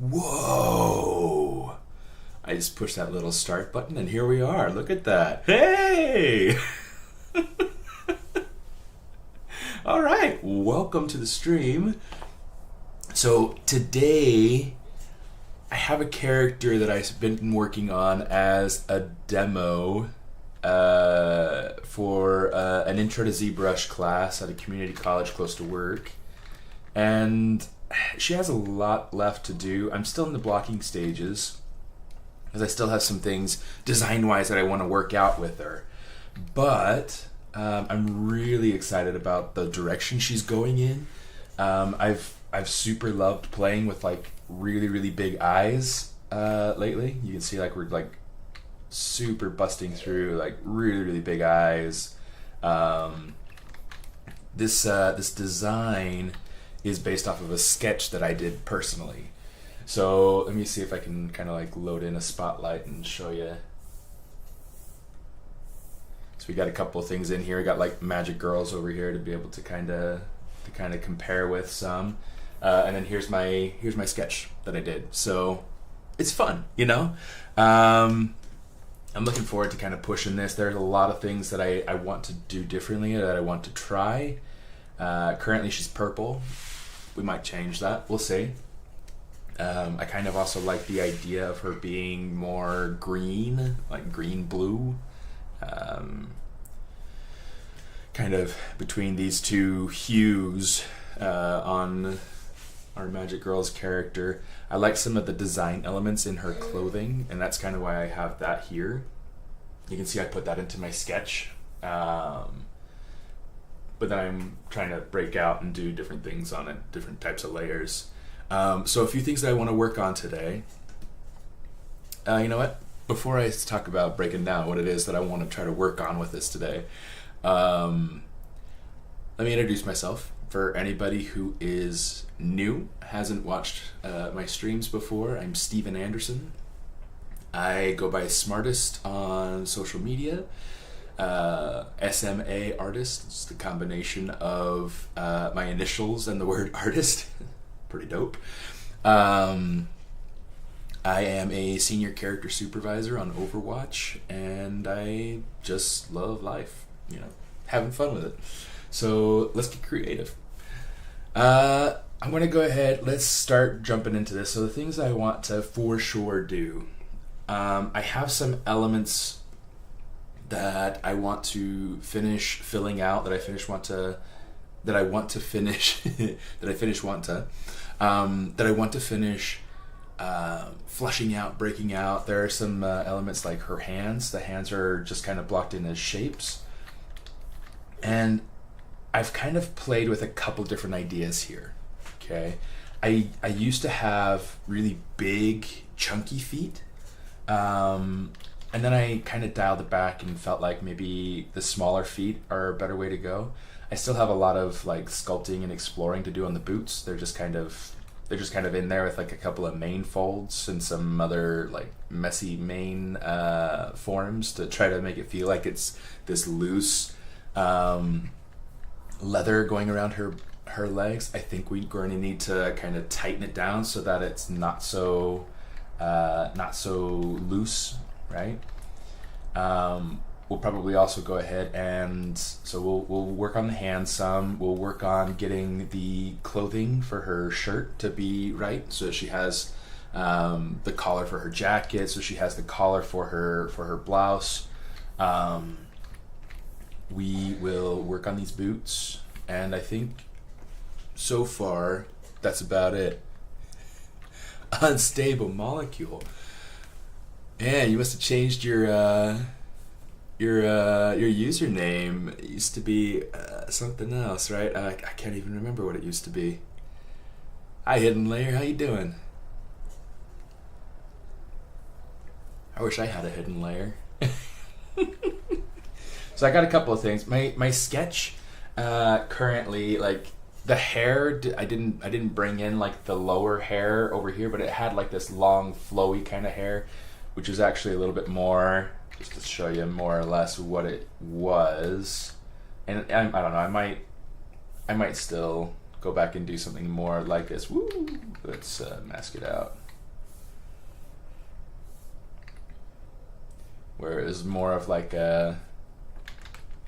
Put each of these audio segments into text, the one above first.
Whoa! I just pushed that little start button and here we are. Look at that. Hey! All right, welcome to the stream. So today I have a character that I've been working on as a demo for an Intro to ZBrush class at a community college close to work. And she has a lot left to do. I'm still in the blocking stages, because I still have some things design-wise that I want to work out with her. But I'm really excited about the direction she's going in. I've super loved playing with like really big eyes lately. You can see like we're like super busting through like really big eyes. This design is based off of a sketch that I did personally. So let me see if I can kind of like load in a spotlight and show you. So we got a couple of things in here. We got like magic girls over here to be able to kind of compare with some. And then here's my sketch that I did. So it's fun, you know. I'm looking forward to kind of pushing this. There's a lot of things that I want to do differently, that I want to try. Currently she's purple. We might change that. We'll see. I kind of also like the idea of her being more green, like green-blue. Kind of between these two hues on our Magic Girl's character. I like some of the design elements in her clothing, and that's kind of why I have that here. You can see I put that into my sketch. But then I'm trying to break out and do different things on it, different types of layers. So a few things that I want to work on today. You know what? Before I talk about breaking down what it is that I want to try to work on with this today, let me introduce myself. For anybody who is new, hasn't watched my streams before, I'm Steven Anderson. I go by SMAARTIST on social media. SMAARTIST. It's the combination of my initials and the word artist. Pretty dope. I am a senior character supervisor on Overwatch, and I just love life, you know, having fun with it. So let's get creative. I'm going to go ahead, let's start jumping into this. So the things I want to for sure do, I have some elements that I want to finish filling out, that I want to finish flushing out, breaking out. There are some elements like her hands. The hands are just kind of blocked in as shapes. And I've kind of played with a couple different ideas here. Okay, I used to have really big, chunky feet. And then I kind of dialed it back and felt like maybe the smaller feet are a better way to go. I still have a lot of like sculpting and exploring to do on the boots. They're just kind of in there with like a couple of mane folds and some other like messy mane forms to try to make it feel like it's this loose leather going around her legs. I think we're going to need to kind of tighten it down so that it's not so loose. Right. We'll probably also go ahead and so we'll work on the hands some. We'll work on getting the clothing for her shirt to be right, so she has the collar for her jacket, so she has the collar for her blouse. We will work on these boots, and I think so far that's about it. Unstable molecule. Yeah, you must have changed your username. It used to be something else, right? I can't even remember what it used to be. Hi, Hidden Layer. How you doing? I wish I had a hidden layer. So I got a couple of things. My sketch currently, like the hair, I didn't bring in like the lower hair over here, but it had like this long flowy kind of hair, which is actually a little bit more, just to show you more or less what it was. And I don't know, I might still go back and do something more like this. Woo! Let's mask it out. where it was more of like a,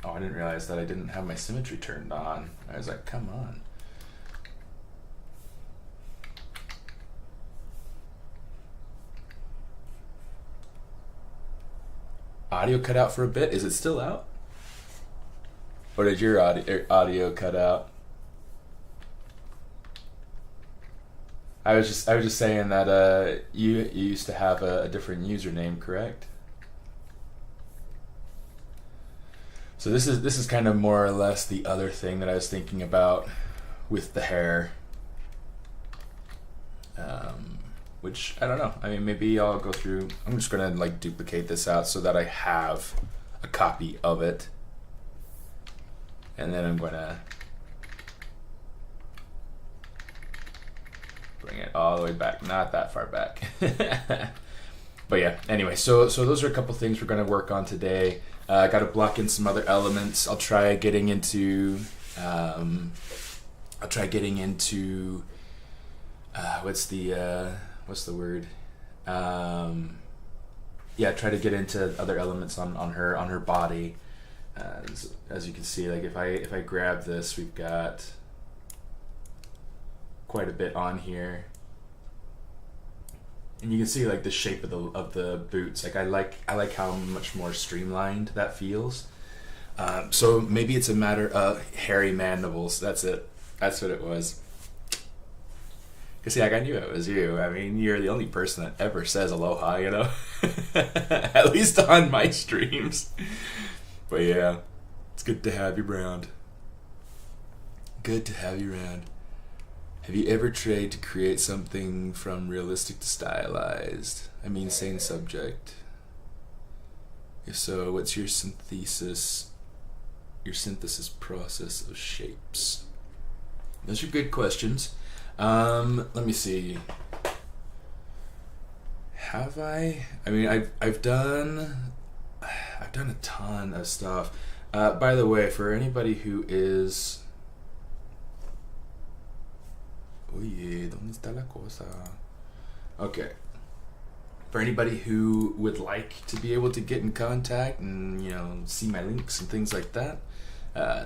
oh, I didn't realize that I didn't have my symmetry turned on. I was like, come on. Audio cut out for a bit. Is it still out? Or did your audio cut out? I was just saying that you used to have a different username, correct? So this is kind of more or less the other thing that I was thinking about with the hair. Which, I don't know. I mean, maybe I'll go through. I'm just gonna like duplicate this out so that I have a copy of it. And then I'm gonna bring it all the way back, not that far back. But yeah, anyway, so those are a couple things we're gonna work on today. I got to block in some other elements. I'll try getting into what's the word? Yeah, try to get into other elements on her body. As you can see, like if I grab this, we've got quite a bit on here, and you can see like the shape of the boots. Like I like how much more streamlined that feels. So maybe it's a matter of hairy mandibles. That's it. That's what it was. Cause yeah, like I knew it was you. I mean, you're the only person that ever says aloha, you know, at least on my streams. But yeah, it's good to have you around. Good to have you around. Have you ever tried to create something from realistic to stylized? I mean, same subject. If so, what's your synthesis process of shapes? Those are good questions. Let me see. Have I? I mean, I've done a ton of stuff. By the way, for anybody who is, oye, ¿dónde está la cosa? Okay. For anybody who would like to be able to get in contact and see my links and things like that,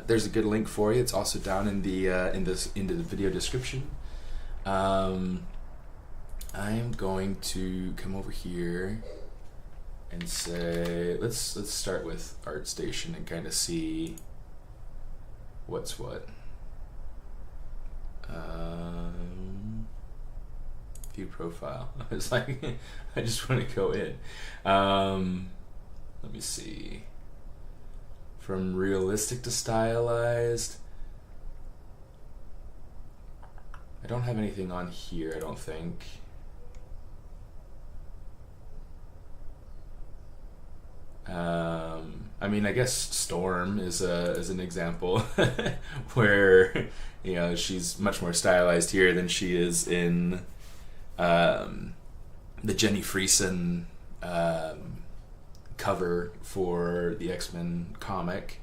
there's a good link for you. It's also down in the into the video description. I'm going to come over here and say let's start with ArtStation and kind of see what's what. View profile. It's like I just want to go in. Let me see. From realistic to stylized. I don't have anything on here, I don't think. I mean, I guess Storm is an example where she's much more stylized here than she is in the Jenny Friesen cover for the X-Men comic.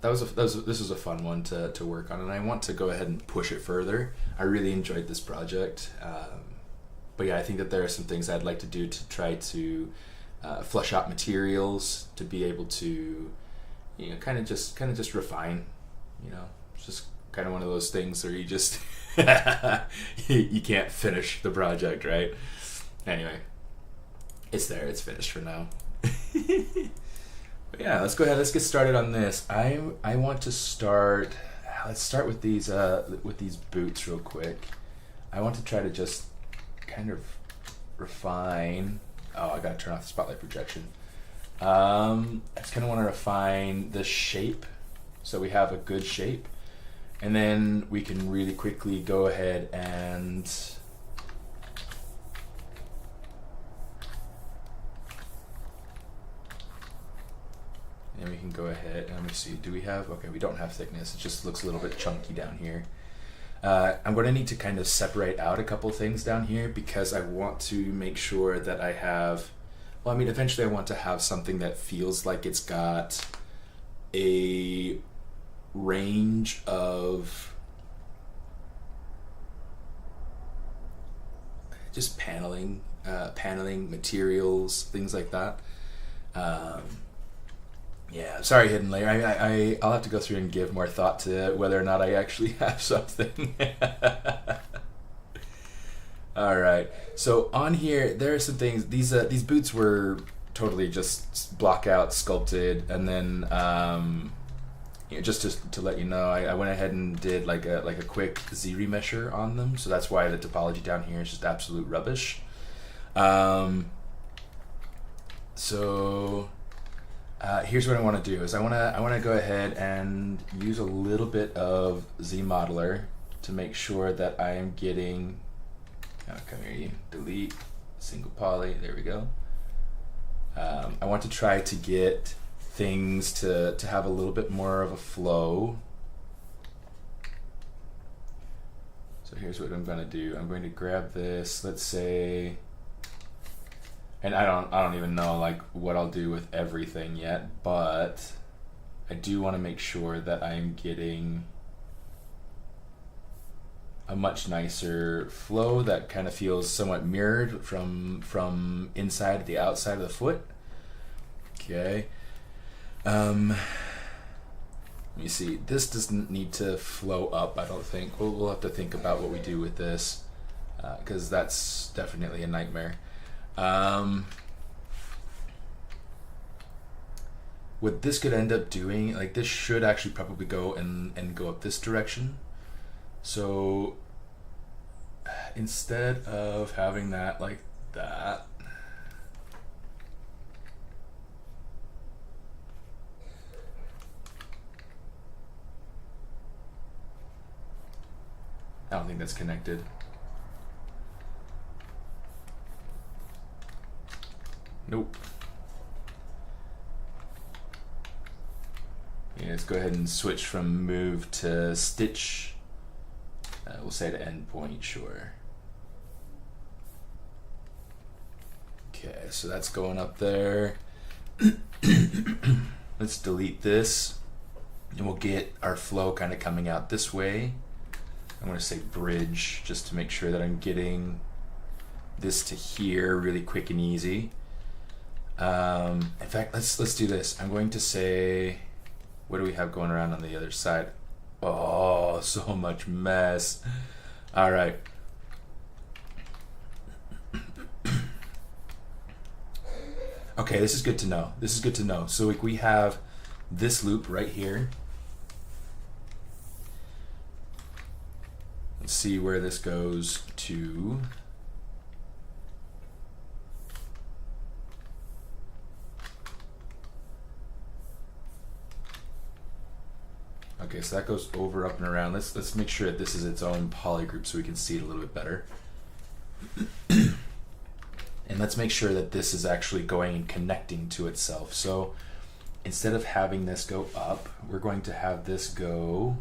This was a fun one to work on, and I want to go ahead and push it further. I really enjoyed this project, but yeah, I think that there are some things I'd like to do to try to flush out materials to be able to, kind of just refine. It's just kind of one of those things where you just you can't finish the project, right? Anyway, it's there. It's finished for now. But yeah, let's go ahead. Let's get started on this. I want to start. Let's start with these boots real quick. I want to try to just kind of refine. Oh, I gotta turn off the spotlight projection. I just kind of want to refine the shape so we have a good shape, and then we can really quickly go ahead and we can go ahead and let me see. Do we have? Okay, we don't have thickness. It just looks a little bit chunky down here. I'm going to need to kind of separate out a couple things down here because I want to make sure that I have, well, I mean, eventually I want to have something that feels like it's got a range of just paneling materials, things like that. Yeah, sorry, hidden layer. I'll have to go through and give more thought to whether or not I actually have something. All right. So on here, there are some things. These boots were totally just block out, sculpted, and then just to let you know, I went ahead and did like a quick Z remesher on them. So that's why the topology down here is just absolute rubbish. Here's what I want to do is I want to go ahead and use a little bit of Z modeler to make sure that I am getting, come here, you delete single poly, there we go. I want to try to get things to have a little bit more of a flow. So here's what I'm going to do. I'm going to grab this, let's say, and I don't even know like what I'll do with everything yet, but I do want to make sure that I'm getting a much nicer flow that kind of feels somewhat mirrored from inside to the outside of the foot. Okay. Let me see. This doesn't need to flow up, I don't think. We'll have to think about what we do with this, because that's definitely a nightmare. What this could end up doing, like this should actually probably go and go up this direction. So instead of having that like that, I don't think that's connected. Nope. Yeah, let's go ahead and switch from move to stitch. We'll say to endpoint, sure. Okay, so that's going up there. Let's delete this, and we'll get our flow kind of coming out this way. I'm going to say bridge just to make sure that I'm getting this to here really quick and easy. In fact, let's do this. I'm going to say, what do we have going around on the other side? Oh, so much mess. All right. Okay, this is good to know. This is good to know. So we have this loop right here. Let's see where this goes to. Okay, so that goes over, up, and around. Let's make sure that this is its own poly group so we can see it a little bit better. And let's make sure that this is actually going and connecting to itself. So instead of having this go up, we're going to have this go.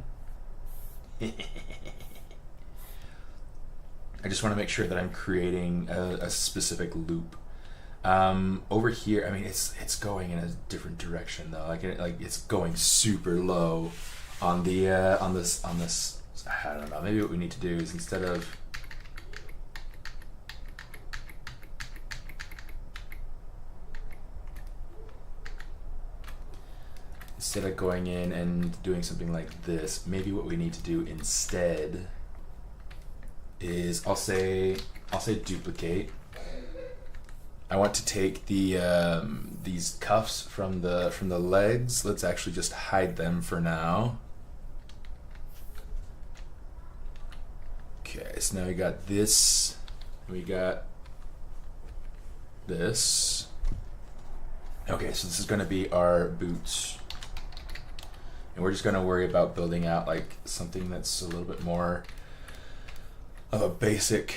I just want to make sure that I'm creating a specific loop. Over here, I mean, it's going in a different direction though. Like it's going super low on the on this. I don't know. Maybe what we need to do is instead of going in and doing something like this, maybe what we need to do instead is I'll say duplicate. I want to take the these cuffs from the legs. Let's actually just hide them for now. Okay, so now we got this. We got this. Okay, so this is going to be our boots. And we're just going to worry about building out like something that's a little bit more of a basic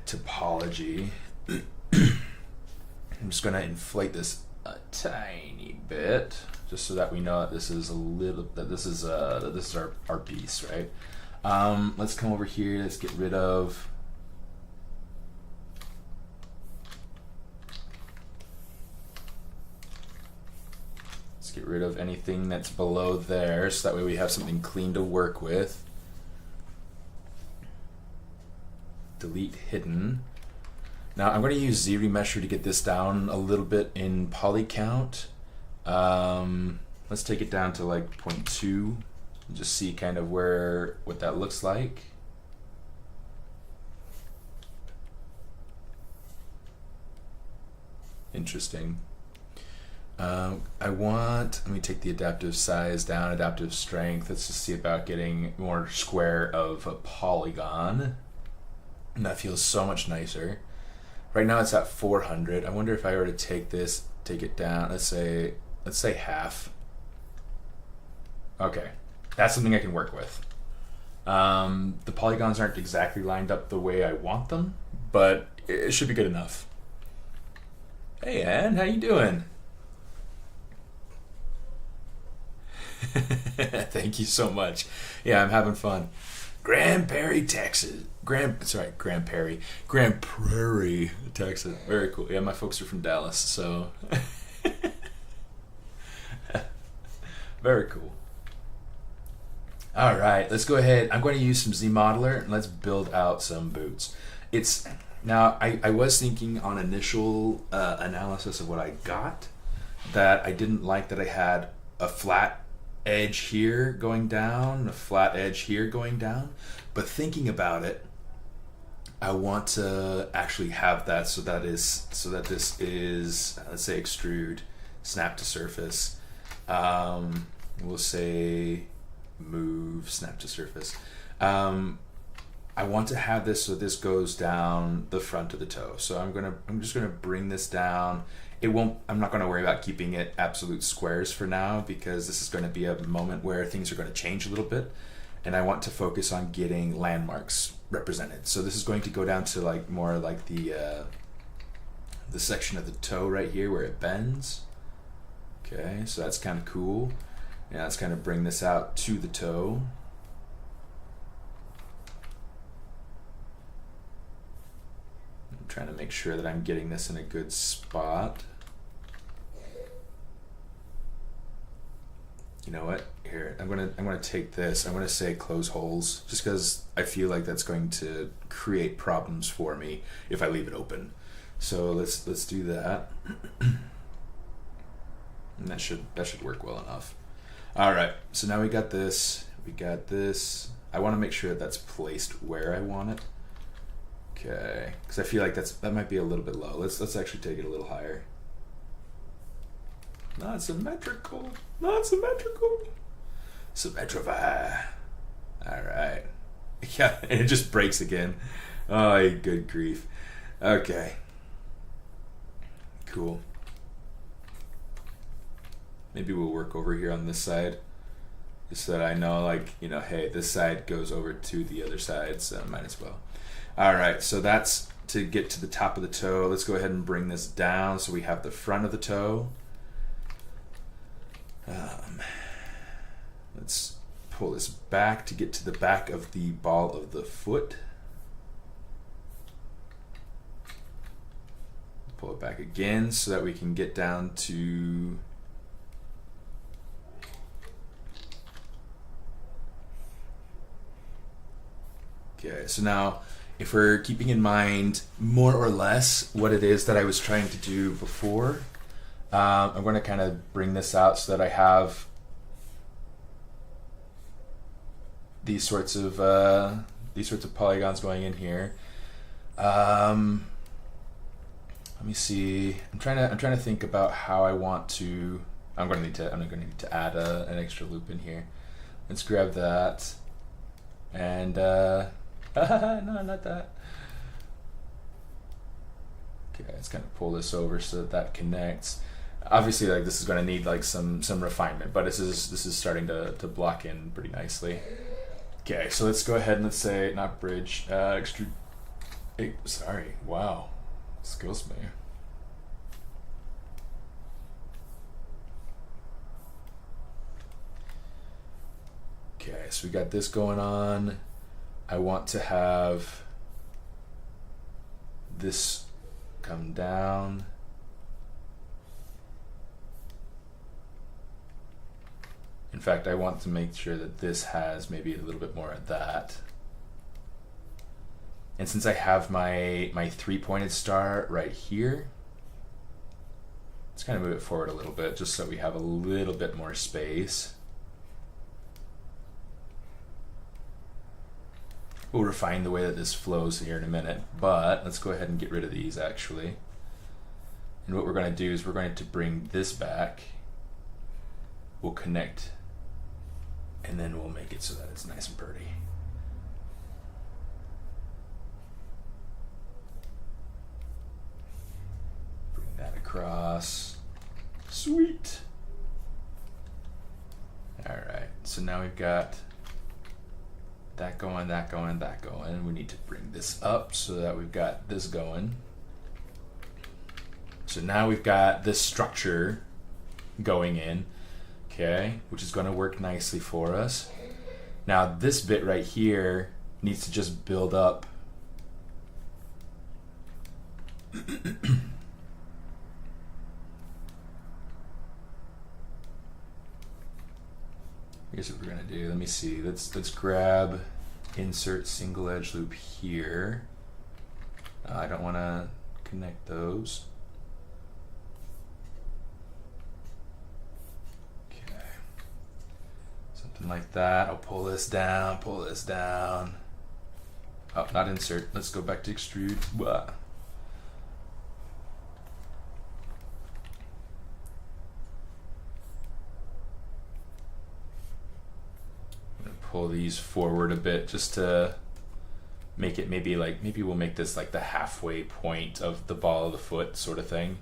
topology. I'm just going to inflate this a tiny bit, just so that we know that this is our piece, right? Let's come over here. Let's get rid of. Get rid of anything that's below there, so that way we have something clean to work with. Delete hidden. Now I'm going to use ZRemesher to get this down a little bit in poly count. Let's take it down to like 0.2 and just see kind of what that looks like. Interesting. Let me take the adaptive size down, adaptive strength. Let's just see about getting more square of a polygon. And that feels so much nicer. Right now it's at 400. I wonder if I were to take it down, let's say half. Okay, that's something I can work with. The polygons aren't exactly lined up the way I want them, but it should be good enough. Hey Ann, how you doing? Thank you so much. Yeah, I'm having fun. Grand Prairie, Texas. Grand Prairie, Texas. Very cool. Yeah, my folks are from Dallas, so very cool. All right, let's go ahead. I'm going to use some ZModeler and let's build out some boots. Now I was thinking on initial analysis of what I got that I didn't like that I had a flat edge here going down, a flat edge here going down, but thinking about it, I want to actually have that so that this is, let's say, extrude, snap to surface. We'll say move, snap to surface. I want to have this so this goes down the front of the toe. So I'm just gonna bring this down. I'm not gonna worry about keeping it absolute squares for now because this is gonna be a moment where things are gonna change a little bit, and I want to focus on getting landmarks represented. So this is going to go down to like more like the section of the toe right here where it bends. Okay, so that's kind of cool. Yeah, let's kind of bring this out to the toe. I'm trying to make sure that I'm getting this in a good spot. You know what? Here, I'm gonna take this. I'm gonna say close holes, just because I feel like that's going to create problems for me if I leave it open. So let's do that, and that should work well enough. All right. So now we got this. We got this. I want to make sure that that's placed where I want it. Okay, because I feel like that might be a little bit low. Let's actually take it a little higher. Not symmetrical. Not symmetrical. Symmetrify. All right. Yeah, and it just breaks again. Oh, good grief. Okay. Cool. Maybe we'll work over here on this side, just so that I know, like, you know, hey, this side goes over to the other side, so might as well. All right, so that's to get to the top of the toe. Let's go ahead and bring this down so we have the front of the toe. Let's pull this back to get to the back of the ball of the foot. Pull it back again so that we can get down to okay, so now if we're keeping in mind more or less what it is that I was trying to do before, I'm going to kind of bring this out so that I have these sorts of polygons going in here. Let me see. I'm trying to think about how I want to. I'm going to need to add an extra loop in here. Let's grab that, and no, not that. Okay, let's kind of pull this over so that connects. Obviously, like, this is going to need like some refinement, but this is starting to block in pretty nicely. Okay, so let's go ahead and let's say not bridge, extrude. Hey, sorry, wow, excuse me. Okay, so we got this going on. I want to have this come down. In fact, I want to make sure that this has maybe a little bit more of that. And since I have my 3-pointed star right here, let's kind of move it forward a little bit just so we have a little bit more space. We'll refine the way that this flows here in a minute, but let's go ahead and get rid of these actually. And what we're going to do is we're going to bring this back. We'll connect, and then we'll make it so that it's nice and pretty. Bring that across. Sweet. All right, so now we've got that going, that going, that going. We need to bring this up so that we've got this going. So now we've got this structure going in, okay, which is going to work nicely for us. Now this bit right here needs to just build up. Here's what we're gonna do. Let me see. Let's grab insert single edge loop here. I don't want to connect those. Okay, something like that. I'll pull this down. Pull this down. Oh, not insert. Let's go back to extrude. Blah. Pull these forward a bit just to make it maybe we'll make this like the halfway point of the ball of the foot sort of thing.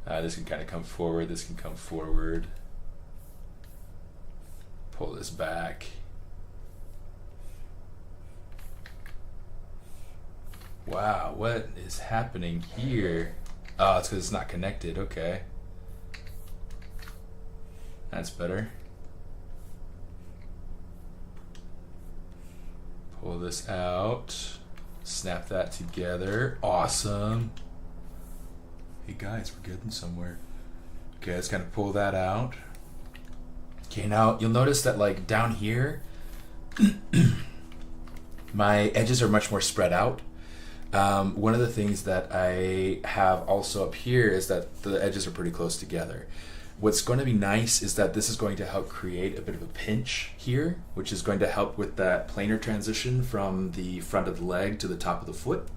This can kind of come forward, this can come forward. Pull this back. Wow, what is happening here? Oh, it's because it's not connected. Okay. That's better. Pull this out, snap that together. Awesome. Hey guys, we're getting somewhere. Okay, let's kind of pull that out. Okay, now you'll notice that like down here, my edges are much more spread out. One of the things that I have also up here is that the edges are pretty close together. What's going to be nice is that this is going to help create a bit of a pinch here, which is going to help with that planar transition from the front of the leg to the top of the foot,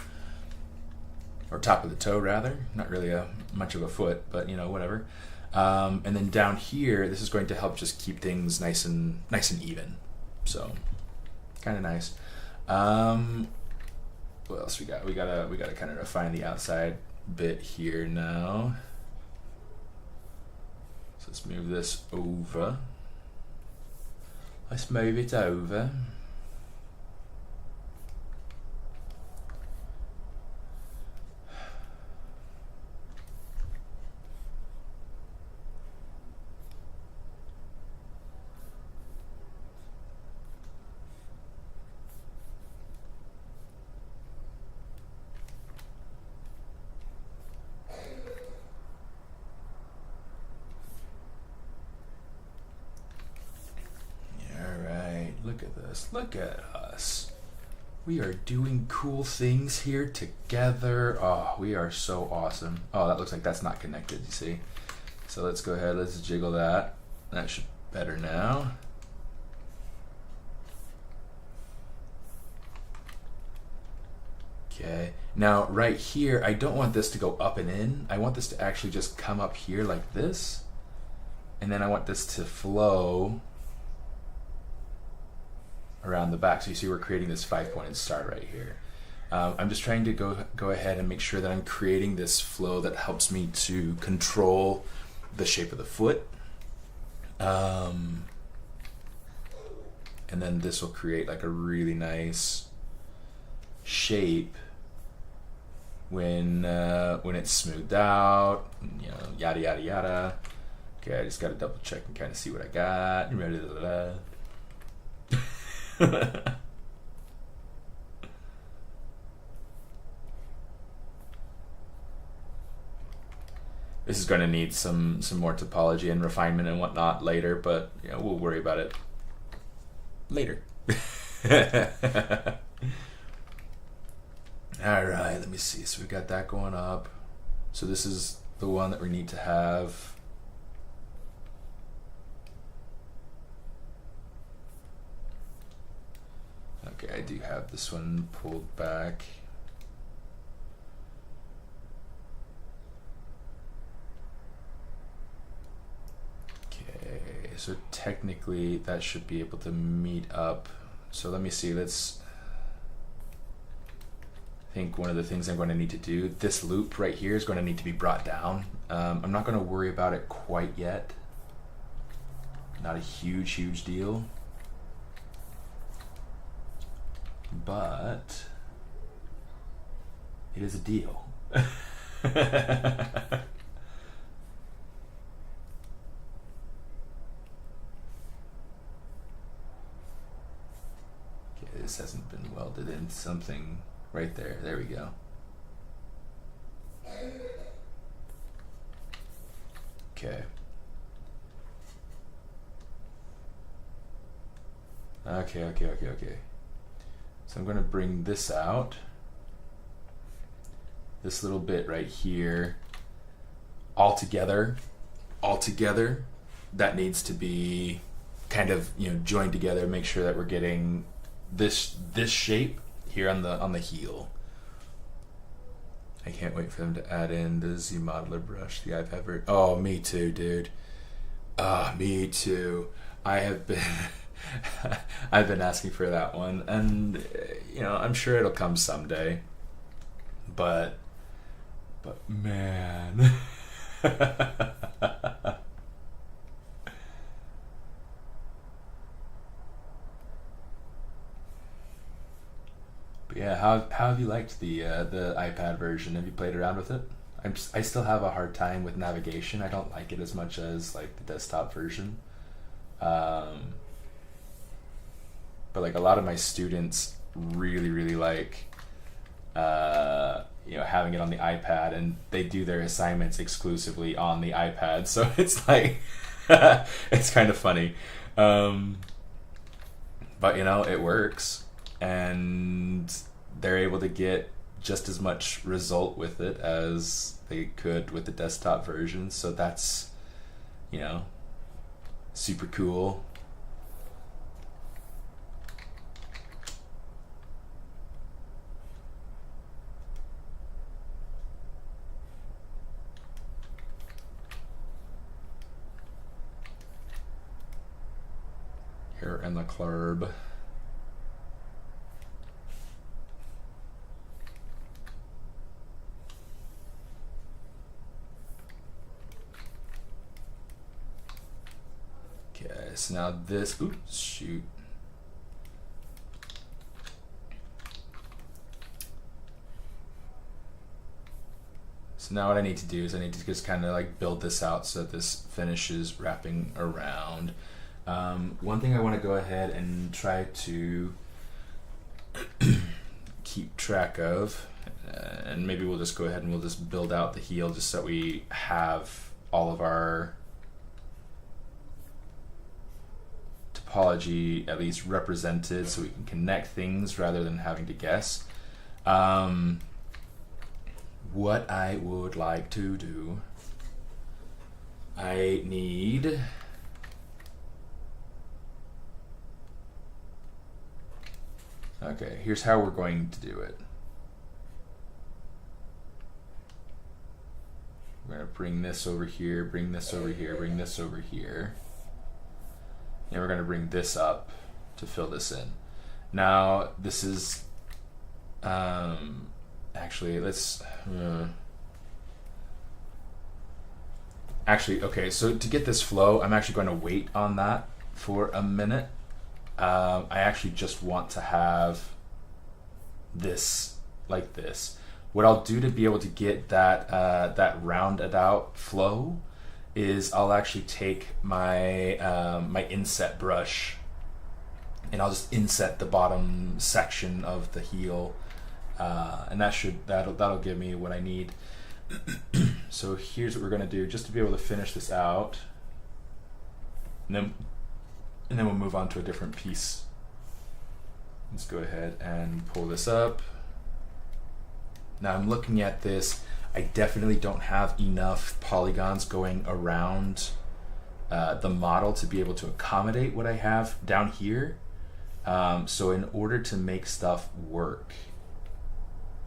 or top of the toe rather. Not really much of a foot, but you know, whatever. And then down here, this is going to help just keep things nice and even. So, kind of nice. What else we got? We gotta kind of refine the outside bit here now. So let's move this over. Let's move it over. Look at this. Look at us. We are doing cool things here together. Oh, we are so awesome. Oh, that looks like that's not connected, you see? So let's go ahead, let's jiggle that. That should be better now. Okay, now right here, I don't want this to go up and in. I want this to actually just come up here like this. And then I want this to flow around the back. So you see we're creating this 5-pointed star right here. I'm just trying to go ahead and make sure that I'm creating this flow that helps me to control the shape of the foot. And then this will create like a really nice shape when it's smoothed out, you know, yada yada yada. Okay, I just got to double check and kind of see what I got. This is going to need some more topology and refinement and whatnot later, but you know, we'll worry about it later. All right, let me see. So we got that going up. So this is the one that we need to have. Okay, I do have this one pulled back. Okay, so technically that should be able to meet up. So let me see, let's, I think one of the things I'm going to need to do, this loop right here is going to need to be brought down. I'm not going to worry about it quite yet. Not a huge deal. But it is a deal. Okay, this hasn't been welded in. Something right there. There we go. Okay. Okay. So I'm going to bring this out, this little bit right here, all together, that needs to be kind of, you know, joined together, make sure that we're getting this shape here on the heel. I can't wait for them to add in the ZModeler brush, the iPad version. Oh, me too, dude. Me too. I have been I've been asking for that one, and you know, I'm sure it'll come someday. But man. But yeah, how have you liked the iPad version? Have you played around with it? I still have a hard time with navigation. I don't like it as much as like the desktop version. But like a lot of my students really like you know, having it on the iPad, and they do their assignments exclusively on the iPad, so it's like it's kind of funny, but you know, it works, and they're able to get just as much result with it as they could with the desktop version, so that's, you know, super cool. Here in the club. Okay, so now this, oops, shoot. So now what I need to do is I need to just kind of like build this out so that this finishes wrapping around. One thing I want to go ahead and try to keep track of, and maybe we'll just go ahead and we'll just build out the heel just so we have all of our topology at least represented so we can connect things rather than having to guess. What I would like to do, I need okay, here's how we're going to do it. We're going to bring this over here, bring this over here, bring this over here. And we're going to bring this up to fill this in. Now, this is, actually, let's, actually, okay, so to get this flow, I'm actually going to wait on that for a minute. I actually just want to have this like this. What I'll do to be able to get that that rounded out flow is I'll actually take my my inset brush and I'll just inset the bottom section of the heel, and that'll give me what I need. So here's what we're gonna do just to be able to finish this out, and then we'll move on to a different piece. Let's go ahead and pull this up. Now I'm looking at this. I definitely don't have enough polygons going around the model to be able to accommodate what I have down here. So in order to make stuff work,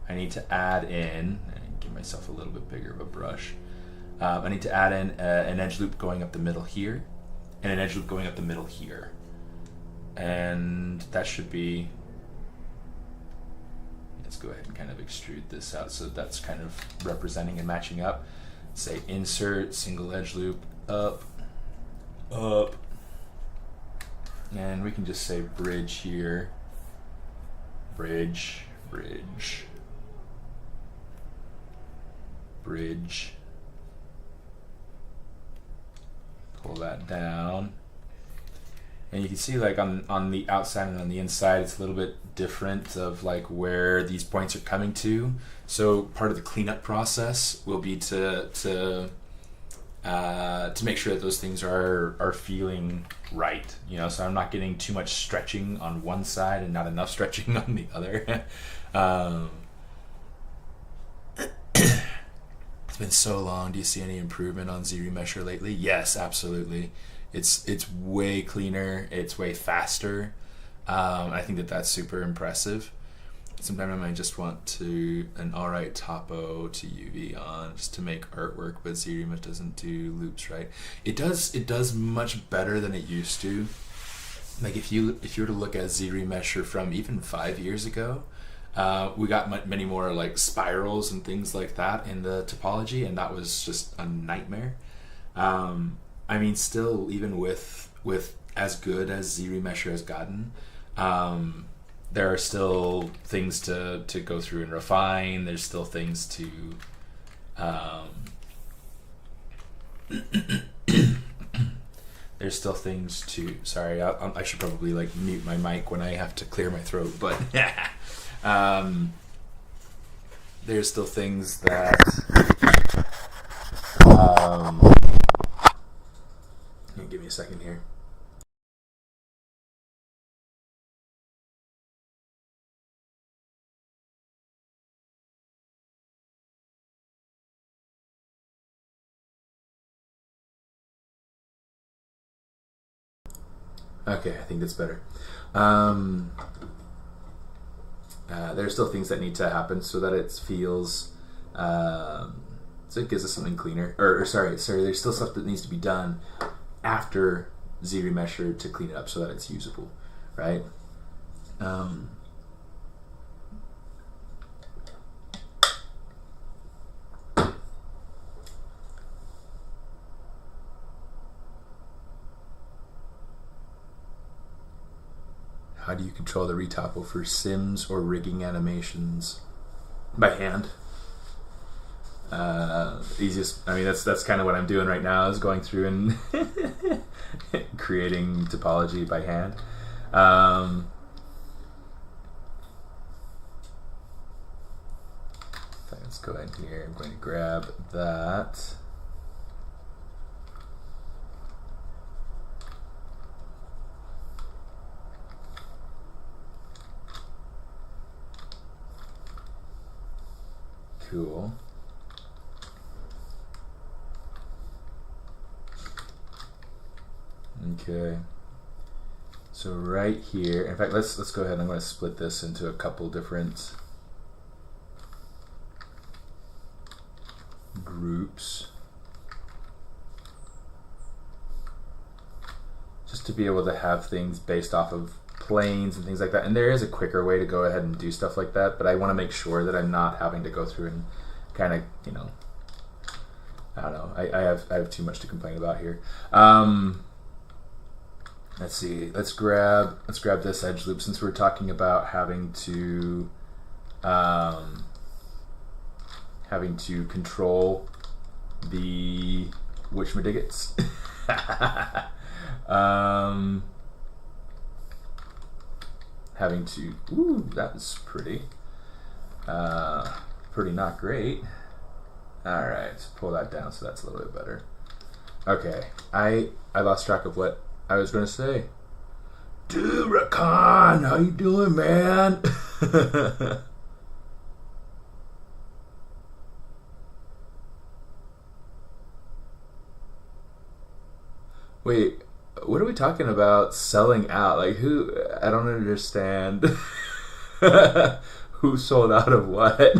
I need to add in, and give myself a little bit bigger of a brush. I need to add in an edge loop going up the middle here, and an edge loop going up the middle here. And that should be, let's go ahead and kind of extrude this out so that's kind of representing and matching up. Say insert, single edge loop, up, up. And we can just say bridge here, bridge, bridge, bridge. Pull that down. And you can see like on the outside and on the inside, it's a little bit different of like where these points are coming to. So part of the cleanup process will be to make sure that those things are feeling right. You know, so I'm not getting too much stretching on one side and not enough stretching on the other. It's been so long. Do you see any improvement on ZRemesher lately? Yes, absolutely. It's way cleaner, it's way faster. I think that's super impressive. Sometimes I might just want to an alright topo to UV on just to make artwork, but ZRemesher doesn't do loops right. It does much better than it used to. Like if you were to look at ZRemesher from even 5 years ago, we got many more like spirals and things like that in the topology, and that was just a nightmare. I mean, still, even with as good as ZRemesher has gotten, there are still things to go through and refine. There's still things to sorry, I should probably like mute my mic when I have to clear my throat, but there's still things that give me a second here. Okay, I think that's better. There's still things that need to happen so that it feels so it gives us something cleaner. Or sorry, there's still stuff that needs to be done after ZRemesher to clean it up so that it's usable, right? How do you control the retopo for sims or rigging animations? By hand. Easiest. I mean, that's kind of what I'm doing right now, is going through and creating topology by hand. Let's go ahead here. I'm going to grab that. Cool. Okay. So right here, in fact, let's go ahead. I'm going to split this into a couple different groups, just to be able to have things based off of planes and things like that. And there is a quicker way to go ahead and do stuff like that, but I want to make sure that I'm not having to go through and kind of, you know, I don't know. I have too much to complain about here. Let's see. Let's grab this edge loop, since we're talking about having to control the whatchamadiggits. Having to, ooh, that was pretty not great. All right, so pull that down so that's a little bit better. Okay, I lost track of what I was going to say. Dude, Rakan, how you doing, man? Wait, what are we talking about selling out? Like, who? I don't understand. Who sold out of what?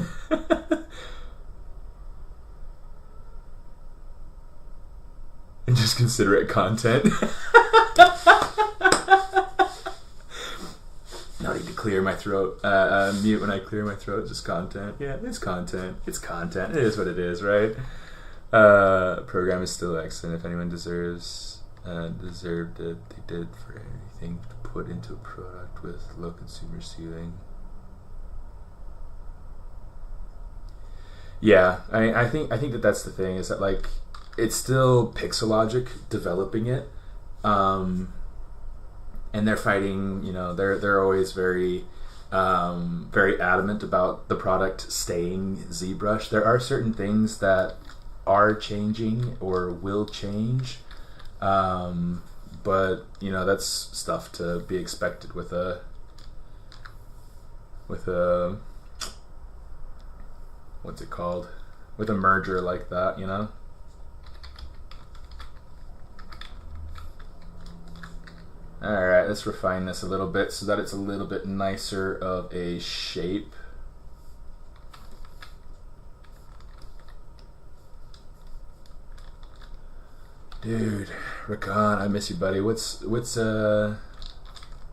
And just consider it content. No need to clear my throat. Mute when I clear my throat. Just content. Yeah, it's content. It's content. It is what it is, right? Program is still excellent. If anyone deserved it, they did for anything to put into a product with low consumer ceiling. Yeah, I think that's the thing, is that like it's still Pixelogic developing it, and they're fighting. You know, they're always very adamant about the product staying ZBrush. There are certain things that are changing or will change, but you know, that's stuff to be expected with a what's it called, with a merger like that, you know. Alright, let's refine this a little bit so that it's a little bit nicer of a shape. Dude, Rakan, I miss you, buddy. What's good?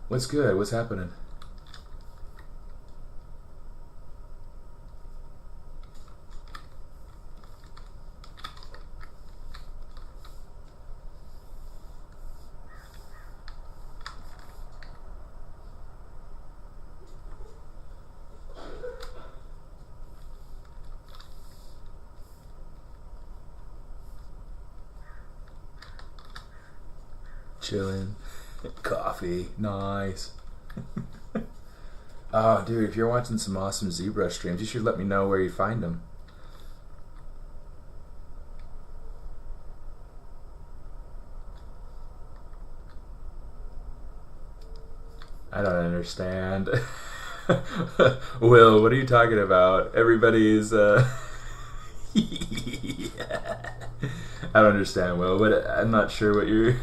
What's happening? Chilling. Coffee. Nice. Oh, dude, if you're watching some awesome ZBrush streams, you should let me know where you find them. I don't understand. Will, what are you talking about? Everybody's yeah. I don't understand, Will, but I'm not sure what you're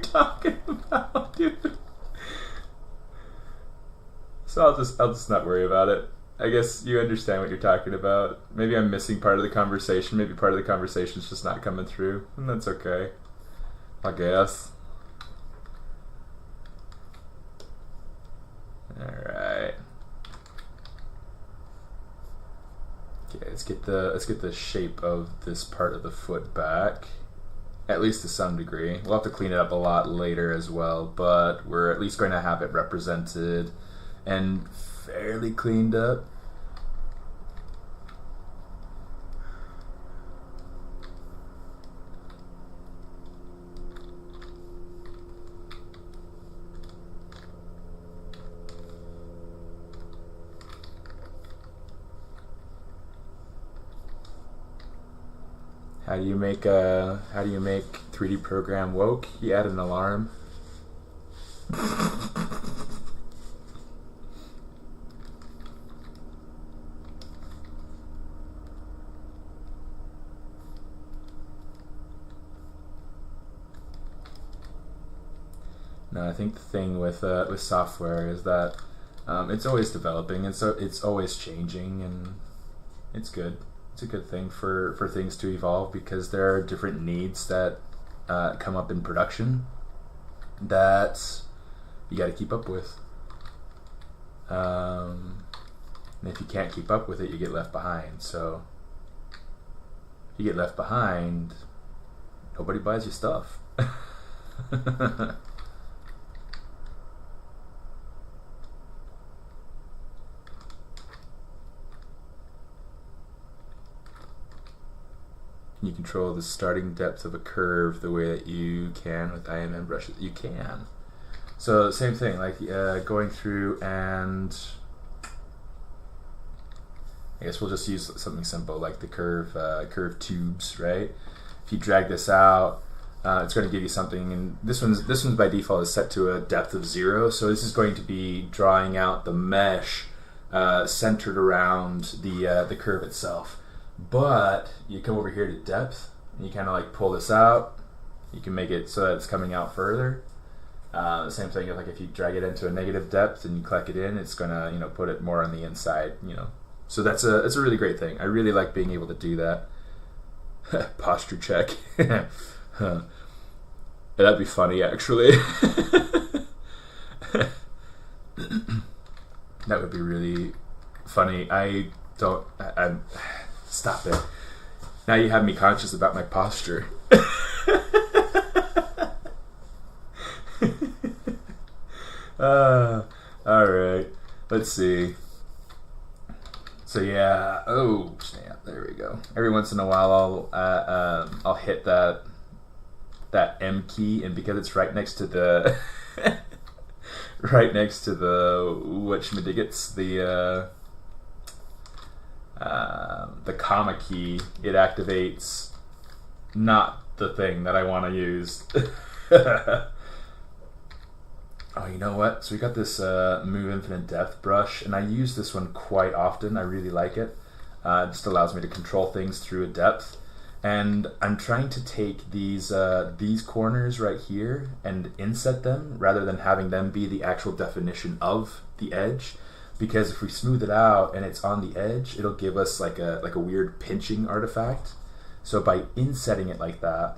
talking about, dude. So I'll just not worry about it. I guess you understand what you're talking about. Maybe I'm missing part of the conversation. Maybe part of the conversation's just not coming through, and that's okay, I guess. Alright. Okay, let's get the shape of this part of the foot back. At least to some degree. We'll have to clean it up a lot later as well, but we're at least going to have it represented and fairly cleaned up. How do you make 3D program woke? You add an alarm. No, I think the thing with software is that it's always developing, and so it's always changing, and it's good. It's a good thing for things to evolve, because there are different needs that come up in production that you got to keep up with. And if you can't keep up with it, you get left behind. So if you get left behind, nobody buys your stuff. You control the starting depth of a curve the way that you can with IMM brushes. You can. So same thing, like going through, and I guess we'll just use something simple like the curve tubes, right? If you drag this out, it's going to give you something, and this one's by default is set to a depth of 0. So this is going to be drawing out the mesh centered around the curve itself. But you come over here to depth, and you kind of like pull this out, You can make it so that it's coming out further. The same thing, like if you drag it into a negative depth and you click it in, it's gonna, you know, put it more on the inside, you know. So that's a really great thing. I really like being able to do that. Posture check. Huh. That'd be funny, actually. That would be really funny. I'm stop it. Now you have me conscious about my posture. Alright, let's see. So yeah, oh snap, there we go. Every once in a while I'll hit that M key, and because it's right next to the right next to the whatchamadiggits, the comma key, it activates not the thing that I want to use. Oh, you know what? So we got this Move Infinite Depth brush, and I use this one quite often. I really like it. It just allows me to control things through a depth. And I'm trying to take these corners right here and inset them rather than having them be the actual definition of the edge. Because if we smooth it out and it's on the edge, it'll give us like a weird pinching artifact. So by insetting it like that,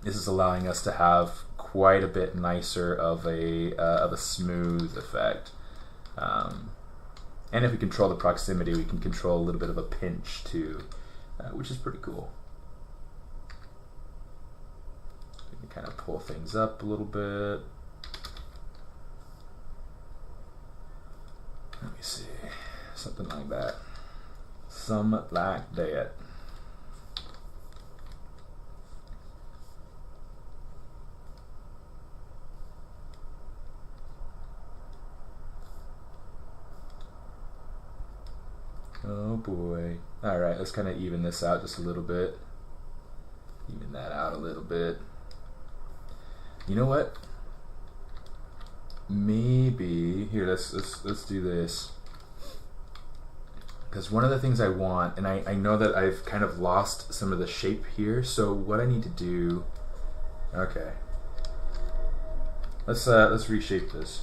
this is allowing us to have quite a bit nicer of a smooth effect. And if we control the proximity, we can control a little bit of a pinch too, which is pretty cool. We can kind of pull things up a little bit. Let me see, something like that. Some like that. Oh boy. Alright, let's kind of even this out just a little bit. Even that out a little bit. You know what? Maybe here, let's do this. Because one of the things I want, and I know that I've kind of lost some of the shape here, so what I need to do, okay. Let's reshape this.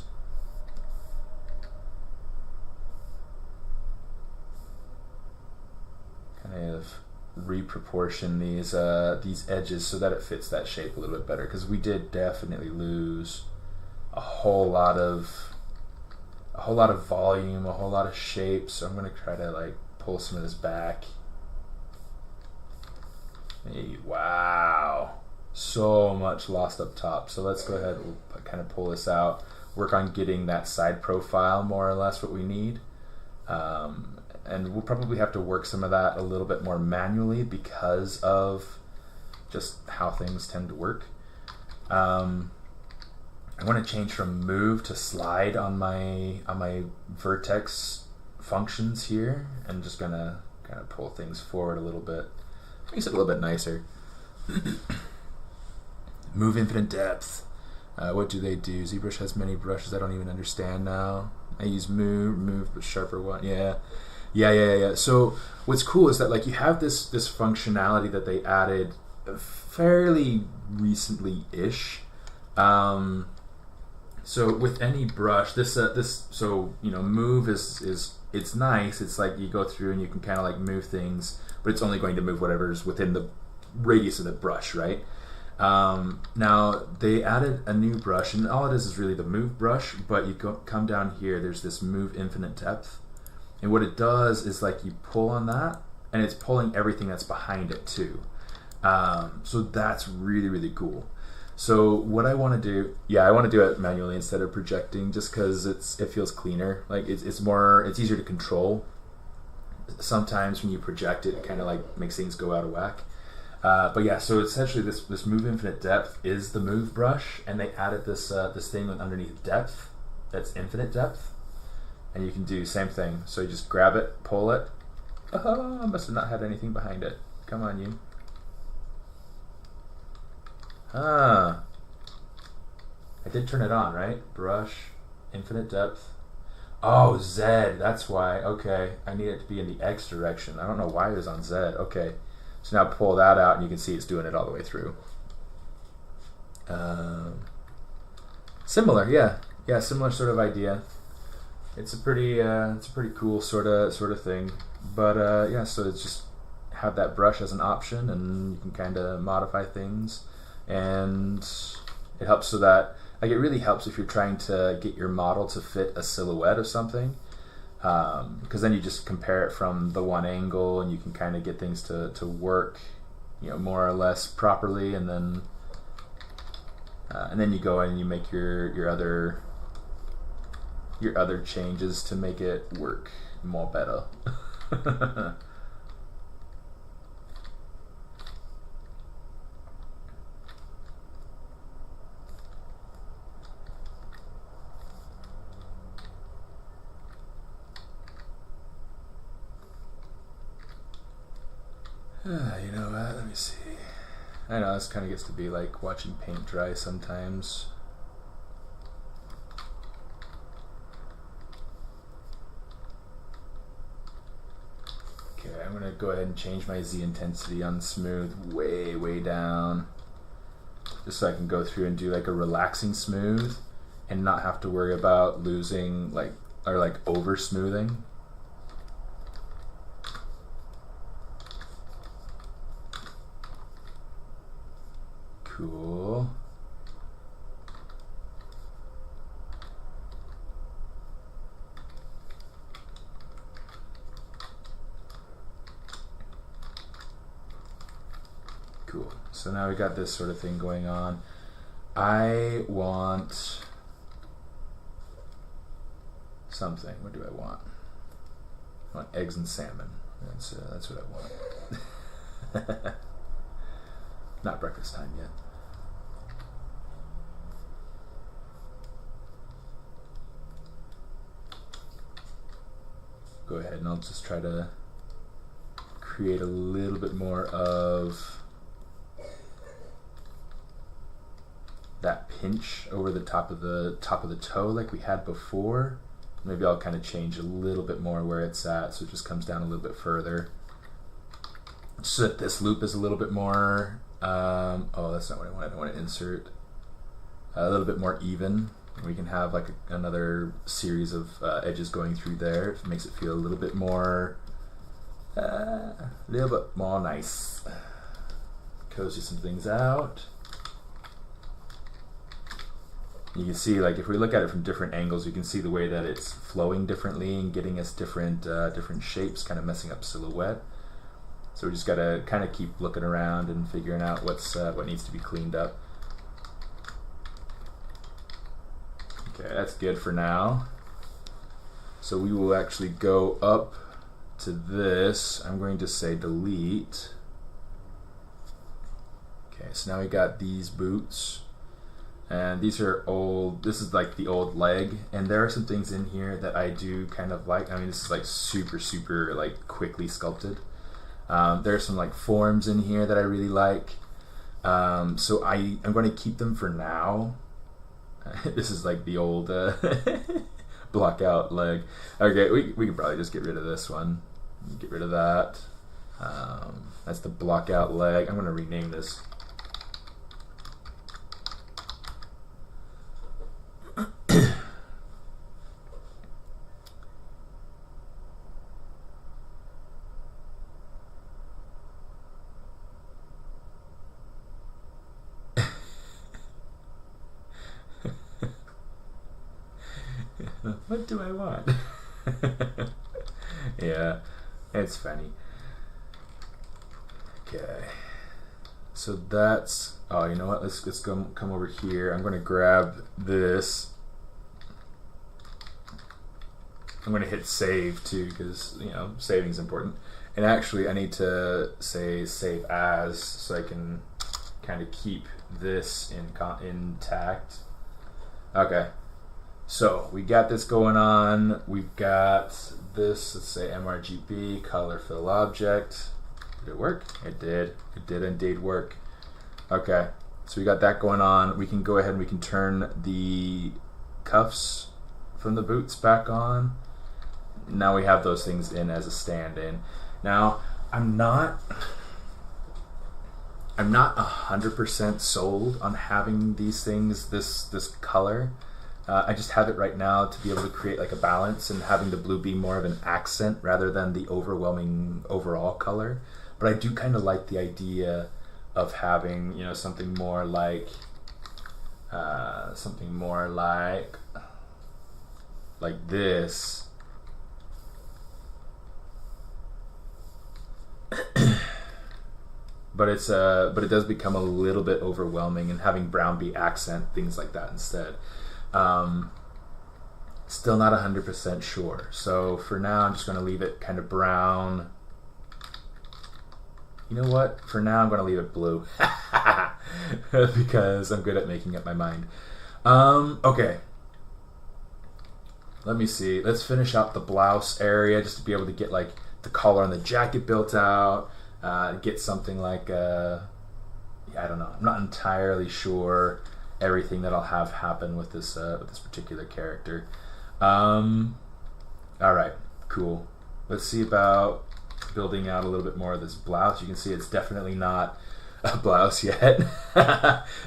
Kind of reproportion these edges so that it fits that shape a little bit better, because we did definitely lose a whole lot of volume, a whole lot of shape. So I'm gonna try to like pull some of this back. Hey, wow, so much lost up top. So let's go ahead and kind of pull this out, work on getting that side profile more or less what we need. And we'll probably have to work some of that a little bit more manually because of just how things tend to work. I want to change from move to slide on my vertex functions here. I'm just gonna kind of pull things forward a little bit. Makes it a little bit nicer. Move Infinite Depth. What do they do? ZBrush has many brushes I don't even understand now. I use move, but sharper one. Yeah. So what's cool is that like you have this functionality that they added fairly recently-ish. So with any brush, so you know, move is it's nice. It's like you go through and you can kind of like move things, but it's only going to move whatever's within the radius of the brush, right? Now they added a new brush, and all it is really the move brush. But you come down here. There's this Move Infinite Depth, and what it does is like you pull on that, and it's pulling everything that's behind it too. So that's really cool. So what I want to do, I want to do it manually instead of projecting, just because it feels cleaner. Like it's easier to control. Sometimes when you project it kind of like makes things go out of whack. But yeah, so essentially this Move Infinite Depth is the move brush, and they added this thing underneath depth that's infinite depth, and you can do same thing. So you just grab it, pull it. Oh, I must have not had anything behind it. Come on, you. I did turn it on, right? Brush, Infinite Depth. Oh, Z, that's why. Okay, I need it to be in the X direction. I don't know why it was on Z. Okay, so now pull that out and you can see it's doing it all the way through. Similar, yeah, similar sort of idea. It's a pretty cool sort of thing. But yeah, so it's just have that brush as an option, and you can kind of modify things, and it helps so that, like, it really helps if you're trying to get your model to fit a silhouette of something, because then you just compare it from the one angle, and you can kind of get things to work, you know, more or less properly, and then you go in and you make your other changes to make it work more better. You know what? Let me see. I know this kind of gets to be like watching paint dry sometimes. Okay, I'm gonna go ahead and change my Z intensity on smooth way down, just so I can go through and do like a relaxing smooth and not have to worry about losing like over smoothing. Cool. Cool. So now we got this sort of thing going on. I want something. What do I want? I want eggs and salmon. That's what I want. Not breakfast time yet. Go ahead and I'll just try to create a little bit more of that pinch over the top of the toe like we had before. Maybe I'll kind of change a little bit more where it's at, so it just comes down a little bit further, so that this loop is a little bit more oh, that's not what I want. I want to insert a little bit more even. We can have like another series of edges going through there. It makes it feel a little bit more nice. Cozy some things out. You can see, like, if we look at it from different angles, you can see the way that it's flowing differently and getting us different shapes, kind of messing up silhouette. So we just gotta kind of keep looking around and figuring out what needs to be cleaned up. Okay, that's good for now. So we will actually go up to this. I'm going to say delete. Okay, so now we got these boots. And these are old. This is like the old leg, and there are some things in here that I do kind of like. I mean, this is like super like quickly sculpted. There are some like forms in here that I really like. So I'm going to keep them for now. This is like the old block out leg. Okay, we can probably just get rid of this one. Get rid of that. That's the block out leg. I'm going to rename this. What do I want? Yeah, it's funny. Okay, so that's, oh, you know what, let's come over here. I'm going to grab this. I'm going to hit save too, because, you know, saving is important. And actually I need to say save as, so I can kind of keep this intact. Okay. So we got this going on. We've got this, let's say MRGB, color fill object. Did it work? It did. It did indeed work. Okay, so we got that going on. We can go ahead and we can turn the cuffs from the boots back on. Now we have those things in as a stand-in. Now, I'm not I'm not 100% sold on having these things this color. I just have it right now to be able to create like a balance and having the blue be more of an accent rather than the overwhelming overall color. But I do kind of like the idea of having, you know, something more like this. But it does become a little bit overwhelming, and having brown be accent, things like that instead. Still not 100% sure. So for now, I'm just going to leave it kind of brown. You know what? For now, I'm going to leave it blue because I'm good at making up my mind. Okay. Let me see. Let's finish out the blouse area just to be able to get like the collar on the jacket built out. Get something like, yeah, I don't know. I'm not entirely sure everything that I'll have happen with this particular character. All right, cool. Let's see about building out a little bit more of this blouse. You can see it's definitely not a blouse yet.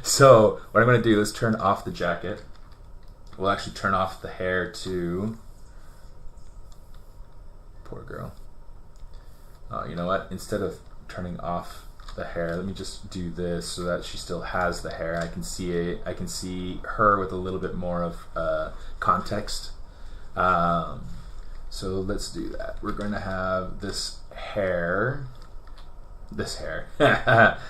So what I'm going to do is turn off the jacket. We'll actually turn off the hair too. Poor girl. You know what? Instead of turning off the hair, let me just do this so that she still has the hair. I can see it. I can see her with a little bit more of context. So let's do that. We're going to have this hair. In fact,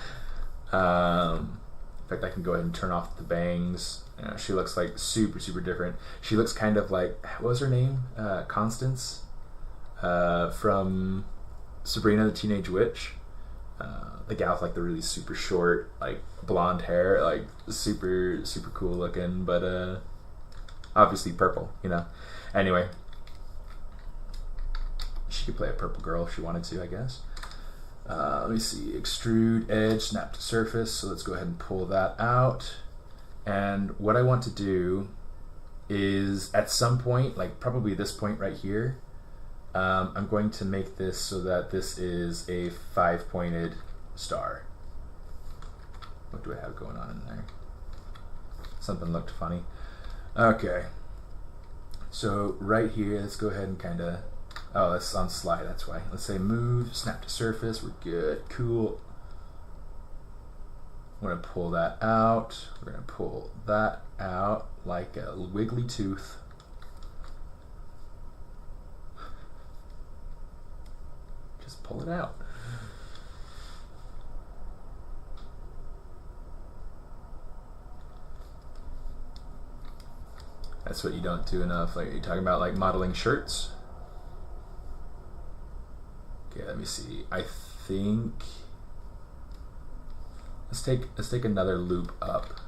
I can go ahead and turn off the bangs. You know, she looks like super different. She looks kind of like, what was her name? Constance from Sabrina the Teenage Witch. The gal with like the really super short, like blonde hair, like super cool looking, but obviously purple, you know. Anyway, she could play a purple girl if she wanted to, I guess. Let me see, extrude edge, snap to surface. So let's go ahead and pull that out. And what I want to do is at some point, like probably this point right here, I'm going to make this so that this is a 5-pointed star. What do I have going on in there? Something looked funny. Okay. So right here, let's go ahead and kind of, oh, that's on slide, that's why. Let's say move, snap to surface, we're good, cool. I'm gonna pull that out. We're gonna pull that out like a wiggly tooth. Just pull it out. That's what you don't do enough. Like, are you talking about like modeling shirts? Okay, let me see. I think let's take another loop up.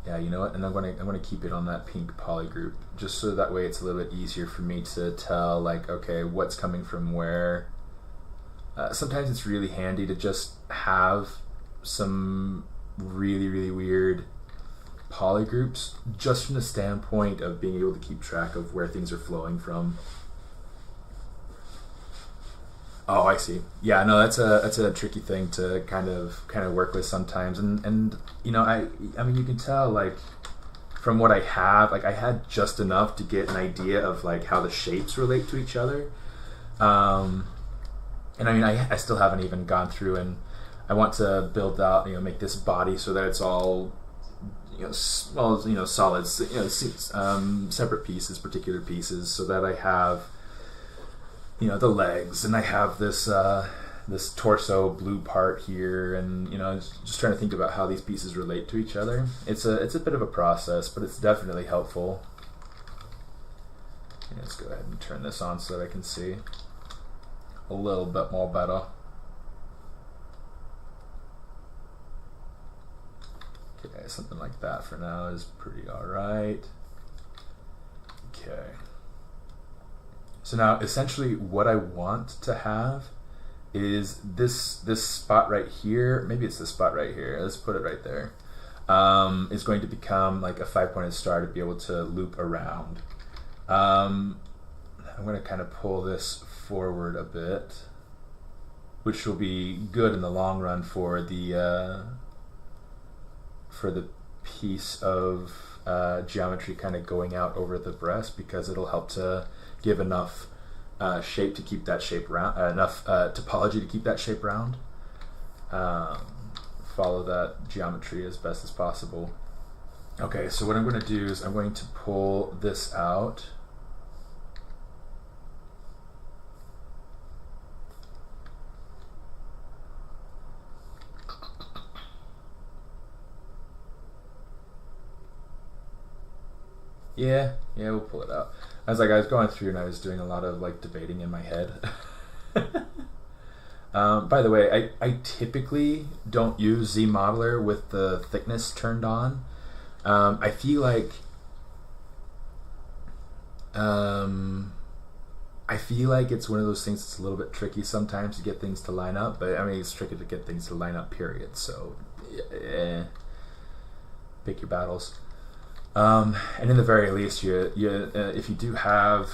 Yeah, you know what? And I'm gonna keep it on that pink poly group, just so that way it's a little bit easier for me to tell, like, okay, what's coming from where. Sometimes it's really handy to just have some really weird poly groups, just from the standpoint of being able to keep track of where things are flowing from. Oh, I see. Yeah, no, that's a tricky thing to kind of work with sometimes, and you know, I mean, you can tell, like, from what I have, like, I had just enough to get an idea of like how the shapes relate to each other, and I mean, I still haven't even gone through, and I want to build out, you know, make this body so that it's all, you know, well, you know, solids, you know, separate pieces, particular pieces, so that I have, you know, the legs, and I have this this torso blue part here, and you know, just trying to think about how these pieces relate to each other. It's a bit of a process, but it's definitely helpful. Let's go ahead and turn this on so that I can see a little bit more better. Okay, something like that for now is pretty alright. Okay. So now, essentially, what I want to have is this spot right here. Maybe it's this spot right here. Let's put it right there. Is going to become like a 5-pointed star to be able to loop around. I'm going to kind of pull this forward a bit. which will be good in the long run for the piece of geometry kind of going out over the breast, because it'll help to give enough shape to keep that shape round, enough topology to keep that shape round. Follow that geometry as best as possible. Okay, so what I'm going to do is I'm going to pull this out. Yeah, we'll pull it out. I was going through and I was doing a lot of like debating in my head. By the way, I typically don't use ZModeler with the thickness turned on. I feel like it's one of those things that's a little bit tricky sometimes to get things to line up, but I mean, it's tricky to get things to line up, period. So, pick your battles. And in the very least, if you do have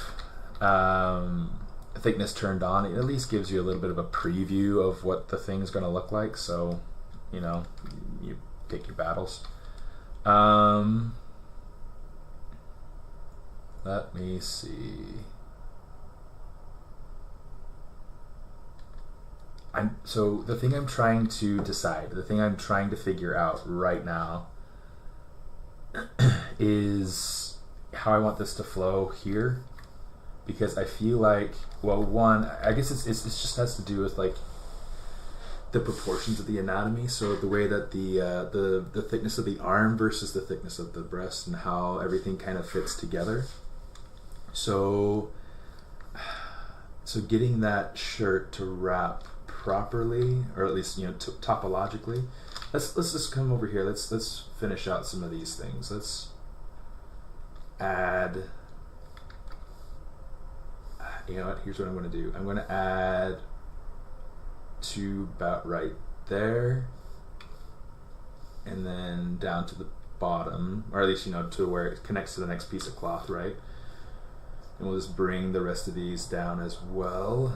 thickness turned on, it at least gives you a little bit of a preview of what the thing's going to look like. So, you know, you pick your battles. Let me see. So the thing I'm trying to decide, the thing I'm trying to figure out right now is how I want this to flow here, because I feel like, well, one, I guess it just has to do with like the proportions of the anatomy. So the way that the thickness of the arm versus the thickness of the breast and how everything kind of fits together. So getting that shirt to wrap properly, or at least, you know, topologically. Let's just come over here. Let's finish out some of these things. Let's add. You know what? Here's what I'm going to do. I'm going to add to about right there, and then down to the bottom, or at least, you know, to where it connects to the next piece of cloth, right? And we'll just bring the rest of these down as well.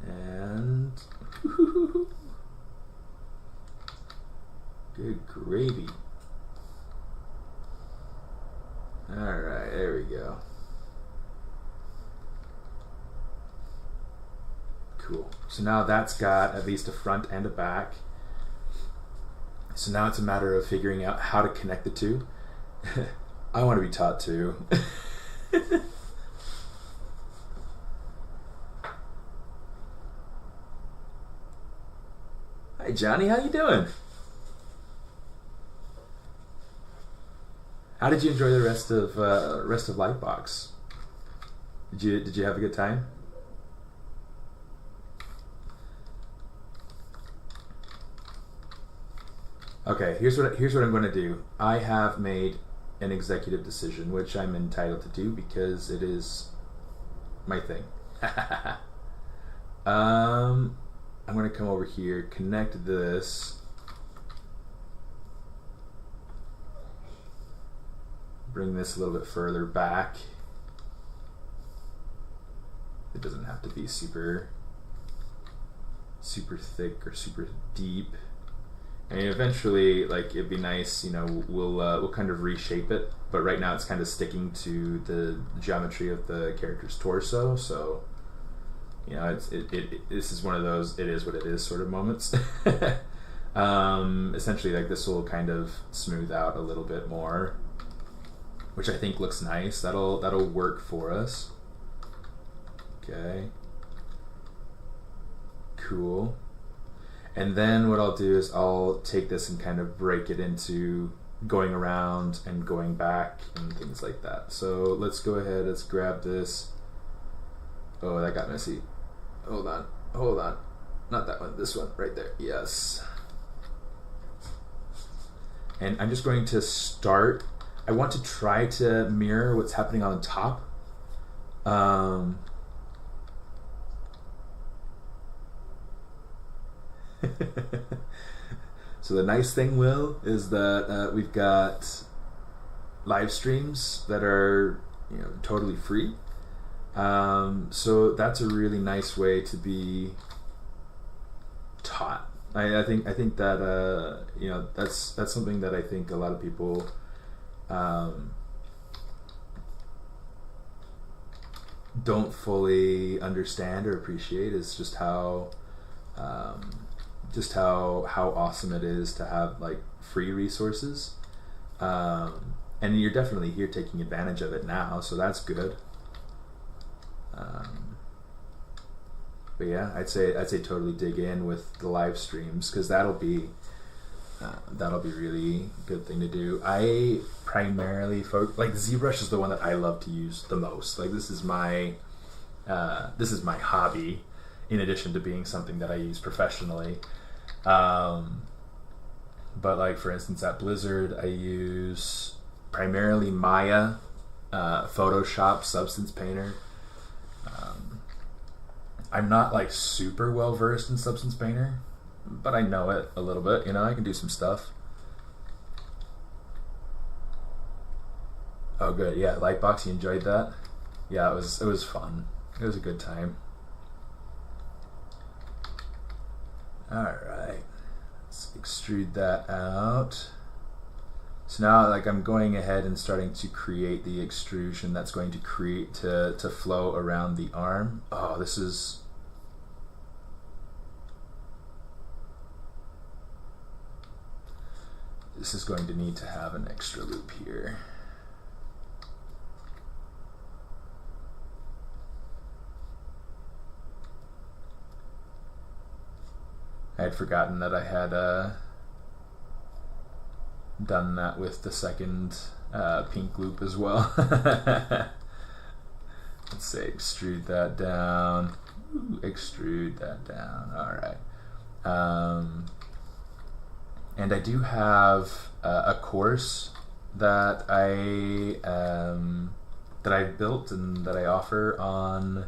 And good gravy. All right, there we go. Cool. So now that's got at least a front and a back. So now it's a matter of figuring out how to connect the two. I want to be taught to. Hi Johnny, how you doing? How did you enjoy the rest of Lightbox? Did you have a good time? Okay, here's what I'm going to do. I have made an executive decision, which I'm entitled to do because it is my thing. I'm going to come over here, connect this, bring this a little bit further back. It doesn't have to be super thick or super deep. I mean, eventually, like, it'd be nice, you know, we'll kind of reshape it, but right now it's kind of sticking to the geometry of the character's torso, so, you know, this is one of those it is what it is sort of moments. Essentially, like, this will kind of smooth out a little bit more, which I think looks nice. That'll work for us. Okay. Cool. And then what I'll do is I'll take this and kind of break it into going around and going back and things like that. So let's go ahead, let's grab this. Oh, that got messy. Hold on. Not that one, this one right there. Yes. And I'm just going to start. I want to try to mirror what's happening on the top. So the nice thing, Will, is that we've got live streams that are totally free. So that's a really nice way to be taught. I think that that's something that I think a lot of people don't fully understand or appreciate, is just how awesome it is to have like free resources, and you're definitely here taking advantage of it now, so that's good. But yeah, I'd say totally dig in with the live streams, because that'll be really good thing to do. I primarily like ZBrush is the one that I love to use the most. Like this is my hobby, in addition to being something that I use professionally. But like for instance at Blizzard, I use primarily Maya, Photoshop, Substance Painter. I'm not like super well versed in Substance Painter, but I know it a little bit. I can do some stuff. Oh, good. Yeah, Lightbox, you enjoyed that? Yeah, it was fun. It was a good time. All right, let's extrude that out. So now, like, I'm going ahead and starting to create the extrusion that's going to create to flow around the arm. Oh, this is going to need to have an extra loop here. I had forgotten that I had done that with the second pink loop as well. Let's say extrude that down. Ooh, extrude that down. All right. And I do have a course that I've built and that I offer on.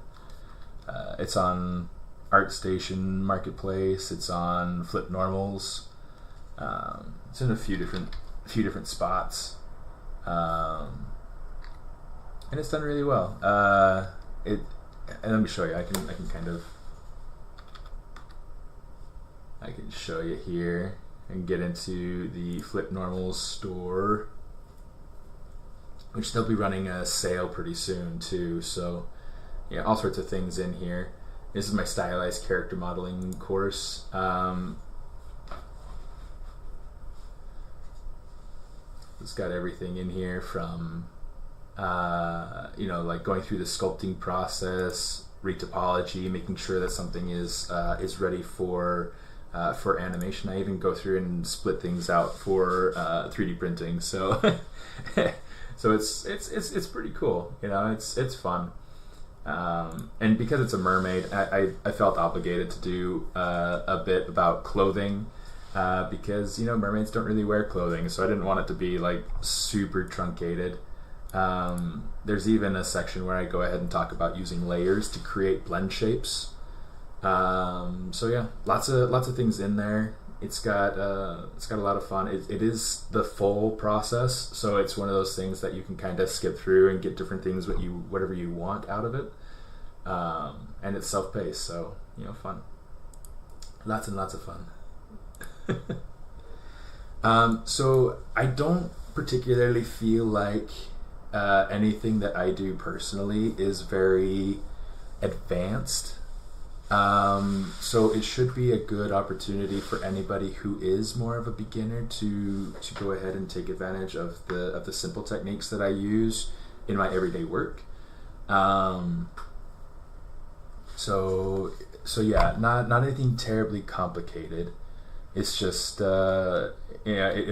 It's on ArtStation Marketplace. It's on Flip Normals. It's in a few different spots, and it's done really well. And let me show you. I can show you here and get into the Flip Normals store, which they'll be running a sale pretty soon too. So yeah, all sorts of things in here. This is my stylized character modeling course. It's got everything in here from like going through the sculpting process, retopology, making sure that something is ready for animation. I even go through and split things out for 3D printing. So so it's pretty cool. It's fun. And because it's a mermaid, I felt obligated to do a bit about clothing, because mermaids don't really wear clothing, so I didn't want it to be like super truncated. There's even a section where I go ahead and talk about using layers to create blend shapes. So yeah, lots of things in there. It's got a lot of fun. It is the full process, so it's one of those things that you can kind of skip through and get different things whatever you want out of it. And it's self-paced, so fun. Lots and lots of fun. So I don't particularly feel like anything that I do personally is very advanced. So it should be a good opportunity for anybody who is more of a beginner to go ahead and take advantage of the simple techniques that I use in my everyday work. So yeah, not anything terribly complicated. It's just it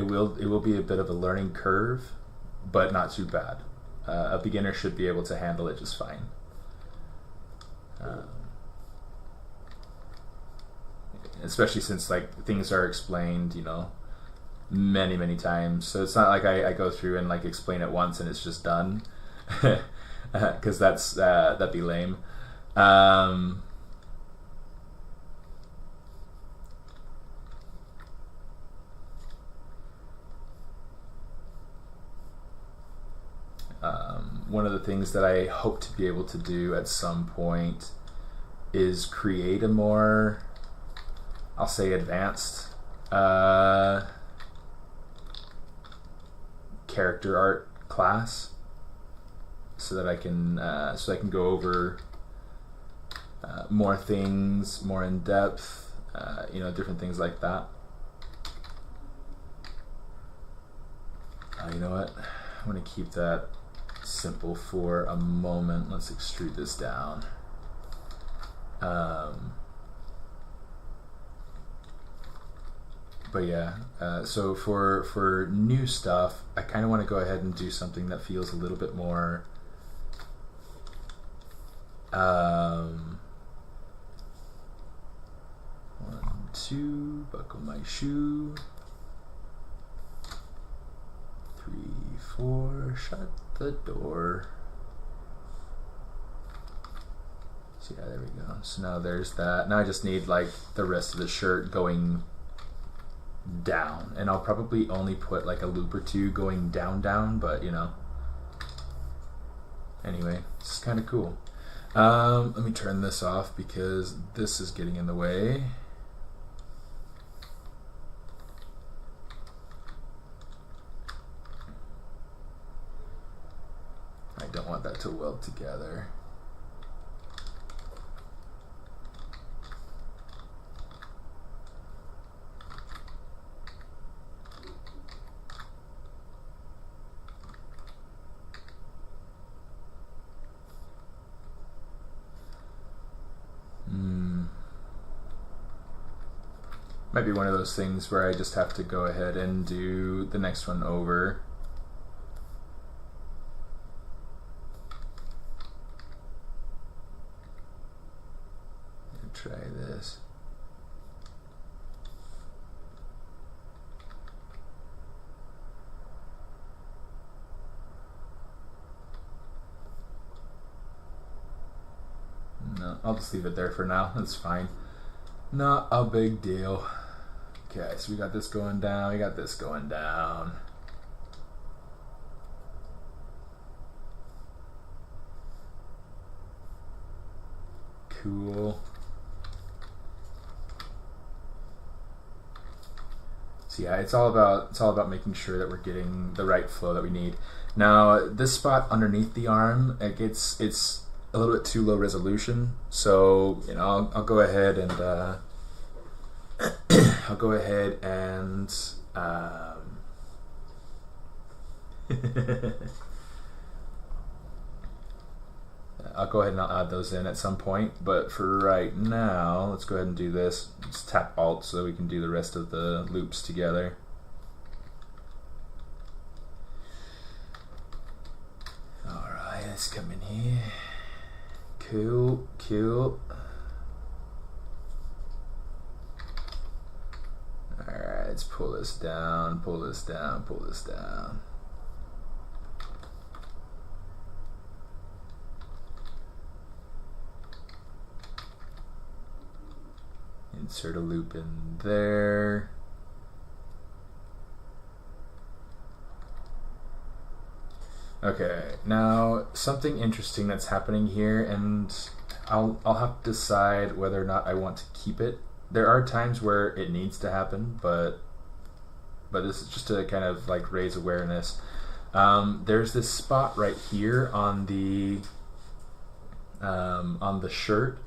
will be a bit of a learning curve, but not too bad. A beginner should be able to handle it just fine. Especially since like things are explained, many times. So it's not like I go through and like explain it once and it's just done, because that'd be lame. one of the things that I hope to be able to do at some point is create a more, I'll say, advanced character art class, so that I can go over more things, more in depth, different things like that. You know what? I'm going to keep that simple for a moment. Let's extrude this down. But yeah, so for new stuff, I kind of want to go ahead and do something that feels a little bit more 1, 2, buckle my shoe. 3, 4, shut the door. So yeah, there we go. So now there's that. Now I just need like the rest of the shirt going down, and I'll probably only put like a loop or two going down, but you know. Anyway, it's kind of cool. Let me turn this off because this is getting in the way. I don't want that to weld together. Might be one of those things where I just have to go ahead and do the next one over. Try this. No, I'll just leave it there for now. That's fine. Not a big deal. Okay, so we got this going down, we got this going down. Cool. So yeah, it's all about making sure that we're getting the right flow that we need. Now, this spot underneath the arm, it's a little bit too low resolution, so you know I'll go ahead and I'll go ahead and I'll go ahead and I'll add those in at some point, but for right now, let's go ahead and do this. Let's tap Alt so we can do the rest of the loops together. Alright, let's come in here. Cool, cool. Alright, let's pull this down, pull this down, pull this down. Insert a loop in there. Okay, now something interesting that's happening here, and I'll have to decide whether or not I want to keep it. There are times where it needs to happen, but this is just to kind of like raise awareness. There's this spot right here on the shirt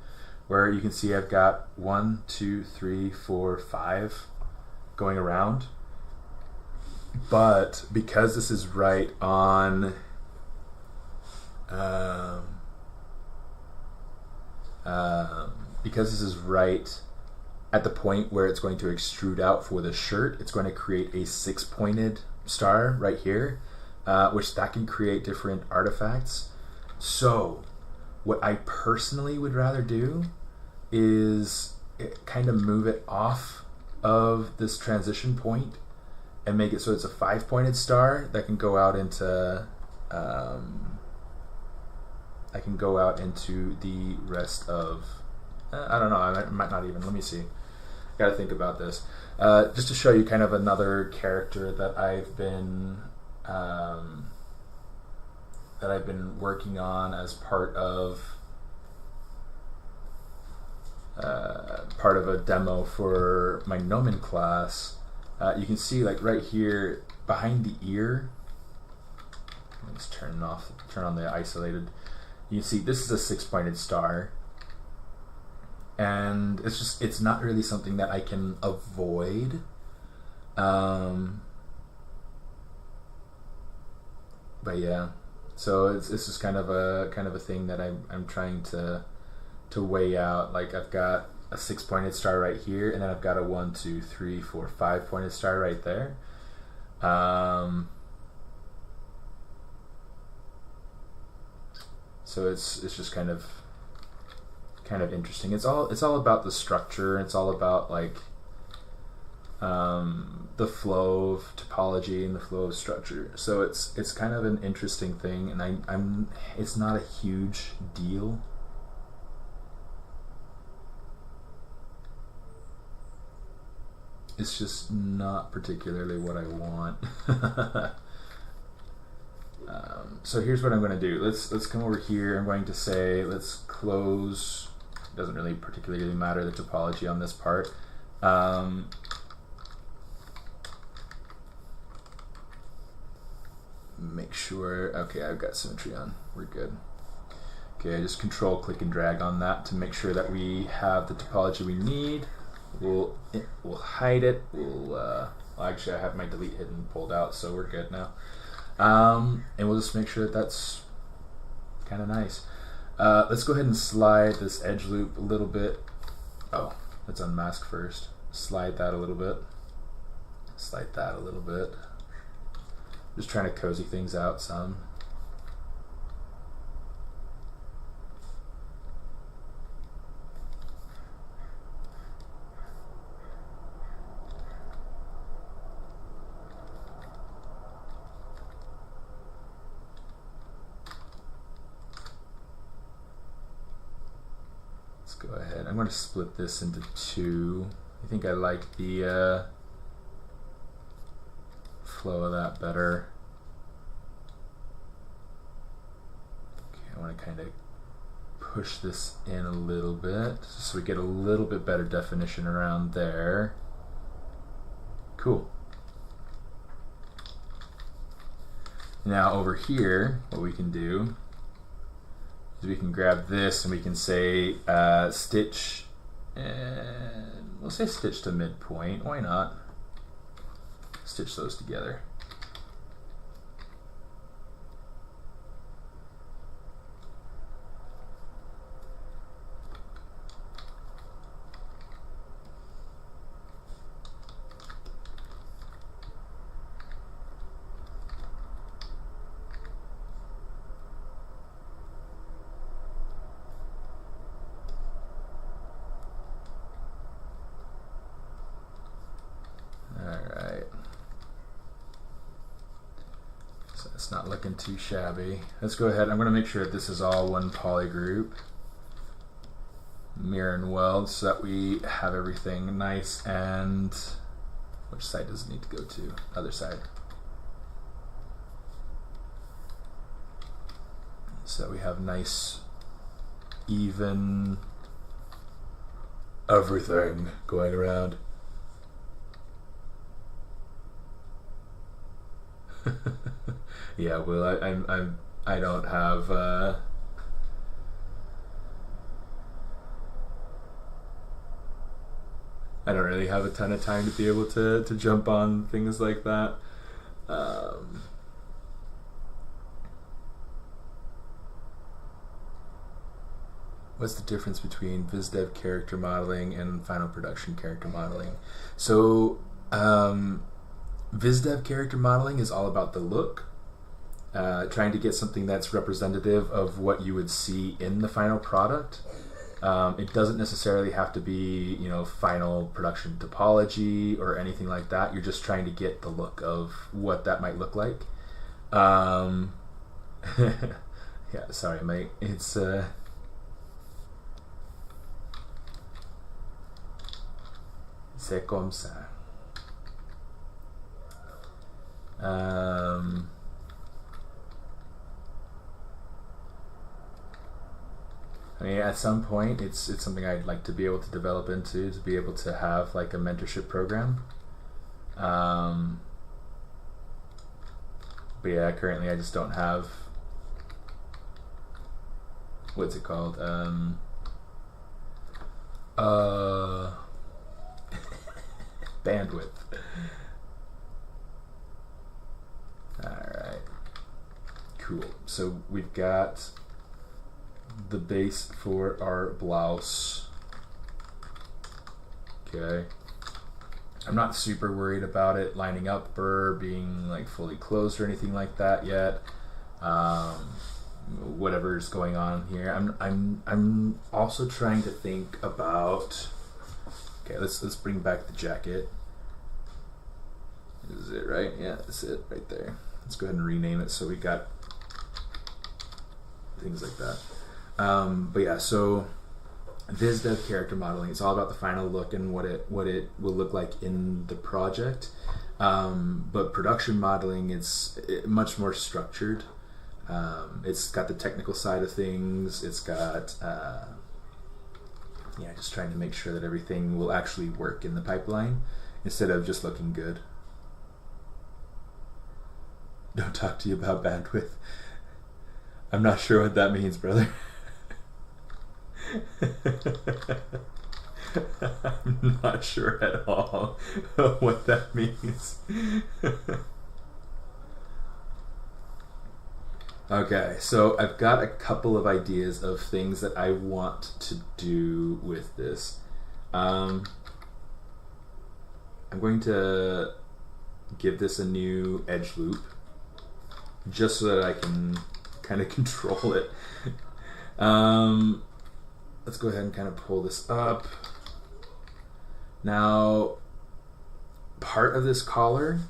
where you can see I've got 1, 2, 3, 4, 5 going around. But because this is right on because this is right at the point where it's going to extrude out for the shirt, it's going to create a 6-pointed star right here, which that can create different artifacts. So what I personally would rather do is kind of move it off of this transition point and make it so it's a 5-pointed star that can go out into the rest of I don't know, I might not even, let me see, gotta think about this, just to show you kind of another character that I've been that I've been working on as part of a demo for my Gnomon class. You can see, like, right here behind the ear. Let's turn on the isolated. You can see this is a 6-pointed star, and it's not really something that I can avoid. But yeah, so it's just kind of a thing that I'm trying to weigh out. Like, I've got a 6-pointed star right here, and then I've got a 1, 2, 3, 4, 5-pointed star right there. So it's just kind of interesting. It's all about the structure. It's all about, like, the flow of topology and the flow of structure. So it's kind of an interesting thing, and it's not a huge deal. It's just not particularly what I want. So here's what I'm going to do. Let's come over here. I'm going to say, let's close. It doesn't really particularly matter the topology on this part. Make sure, okay, I've got symmetry on. We're good. Okay, I just control, click, and drag on that to make sure that we have the topology we need. We'll hide it. Well, actually, I have my delete hidden pulled out, so we're good now. And we'll just make sure that that's kind of nice. Let's go ahead and slide this edge loop a little bit. Oh, let's unmask first. Slide that a little bit. Slide that a little bit. Just trying to cozy things out some. Let's go ahead. I'm going to split this into 2. I think I like the flow of that better. Okay, I want to kind of push this in a little bit so we get a little bit better definition around there. Cool. Now over here, what we can do is we can grab this and we can say stitch, and we'll say stitch to midpoint. Why not? Stitch those together. It's not looking too shabby. Let's go ahead. I'm going to make sure that this is all one poly group. Mirror and weld so that we have everything nice. And which side does it need to go to? Other side. So that we have nice, even everything going around. Yeah, well, I don't have I don't really have a ton of time to be able to jump on things like that. What's the difference between VizDev character modeling and final production character modeling? So VizDev character modeling is all about the look. Trying to get something that's representative of what you would see in the final product. It doesn't necessarily have to be, you know, final production topology or anything like that. You're just trying to get the look of what that might look like. Yeah, sorry, mate. It's c'est comme ça. I mean, at some point, it's something I'd like to be able to develop into, to be able to have like a mentorship program. But yeah, currently I just don't have, what's it called? Bandwidth. Alright. Cool. So we've got the base for our blouse. Okay. I'm not super worried about it lining up or being like fully closed or anything like that yet. Whatever's going on here. I'm also trying to think about. Okay, let's bring back the jacket. Is it right? Yeah, that's it right there. Let's go ahead and rename it so we got things like that. But yeah, so VizDev character modeling, it's all about the final look and what it will look like in the project. But production modeling, it's much more structured. It's got the technical side of things. It's got just trying to make sure that everything will actually work in the pipeline instead of just looking good. Don't talk to you about bandwidth. I'm not sure what that means, brother. I'm not sure at all what that means. Okay, so I've got a couple of ideas of things that I want to do with this. I'm going to give this a new edge loop just so that I can kind of control it. Let's go ahead and kind of pull this up. Now, part of this collar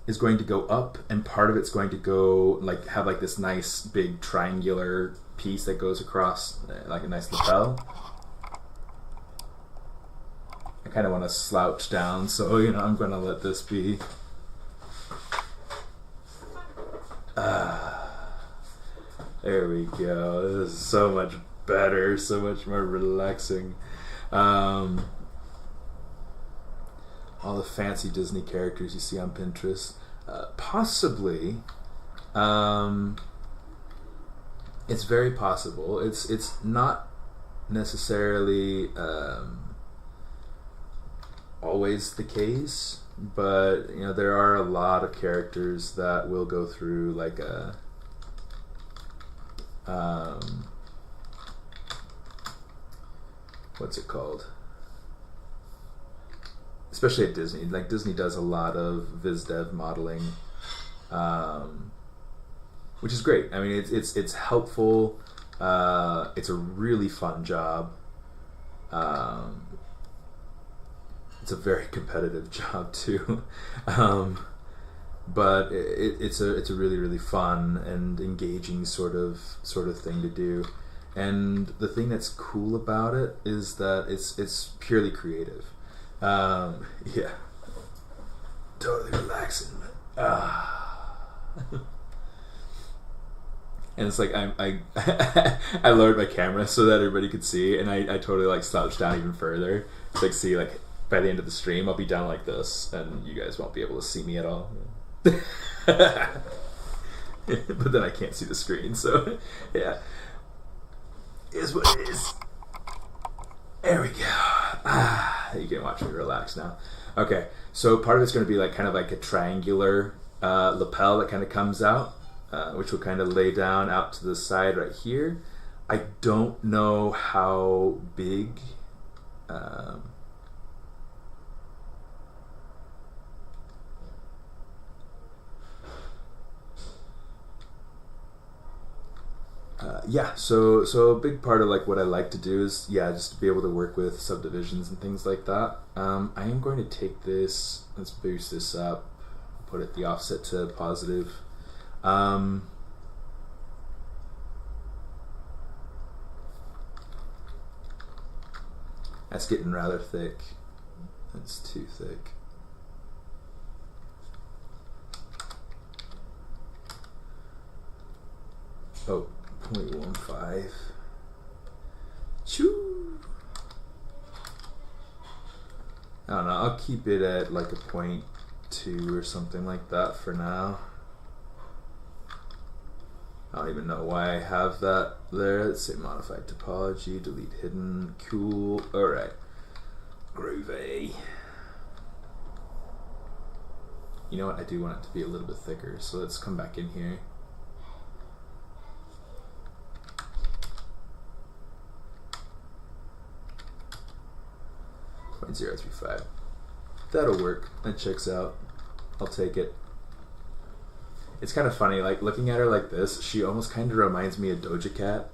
is going to go up and part of it's going to go have this nice big triangular piece that goes across like a nice lapel. I kind of want to slouch down, so I'm going to let this be. There we go. This is so much better, so much more relaxing. All the fancy Disney characters you see on Pinterest. Possibly. It's very possible. It's not necessarily always the case, but there are a lot of characters that will go through like a what's it called? Especially at Disney. Like Disney does a lot of VizDev modeling, which is great. I mean, it's helpful. It's a really fun job. It's a very competitive job too, but it's a really, really fun and engaging sort of thing to do. And the thing that's cool about it is that it's purely creative. Yeah, totally relaxing. And it's like I I lowered my camera so that everybody could see, and I totally slouched down even further. It's see by the end of the stream I'll be down like this, and you guys won't be able to see me at all. But then I can't see the screen, so yeah, it is what it is. There we go. You can watch me relax now. Okay, so part of it's going to be kind of like a triangular lapel that kind of comes out, which will kind of lay down out to the side right here. I don't know how big. Yeah, so a big part of what I like to do is just to be able to work with subdivisions and things like that. I am going to take this, let's boost this up, put it the offset to positive. That's getting rather thick. That's too thick. Oh. 0.15. Choo. I don't know, I'll keep it at like a 0.2 or something like that for now. I don't even know why I have that there. Let's say modify topology, delete hidden, cool. Alright. Groovy. You know what, I do want it to be a little bit thicker, so let's come back in here. .035. That'll work. That checks out. I'll take it. It's kind of funny, like looking at her like this, she almost kind of reminds me of Doja Cat.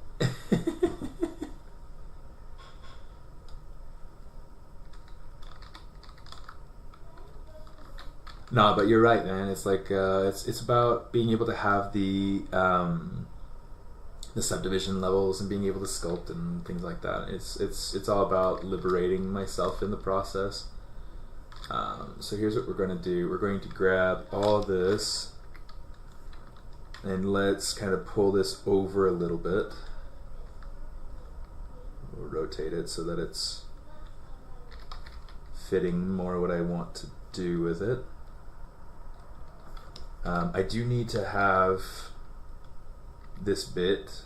No, but you're right, man. It's like it's about being able to have the subdivision levels and being able to sculpt and things like that. It's all about liberating myself in the process. So here's what we're going to do. We're going to grab all this and let's kind of pull this over a little bit. We'll rotate it so that it's fitting more what I want to do with it. I do need to have this bit,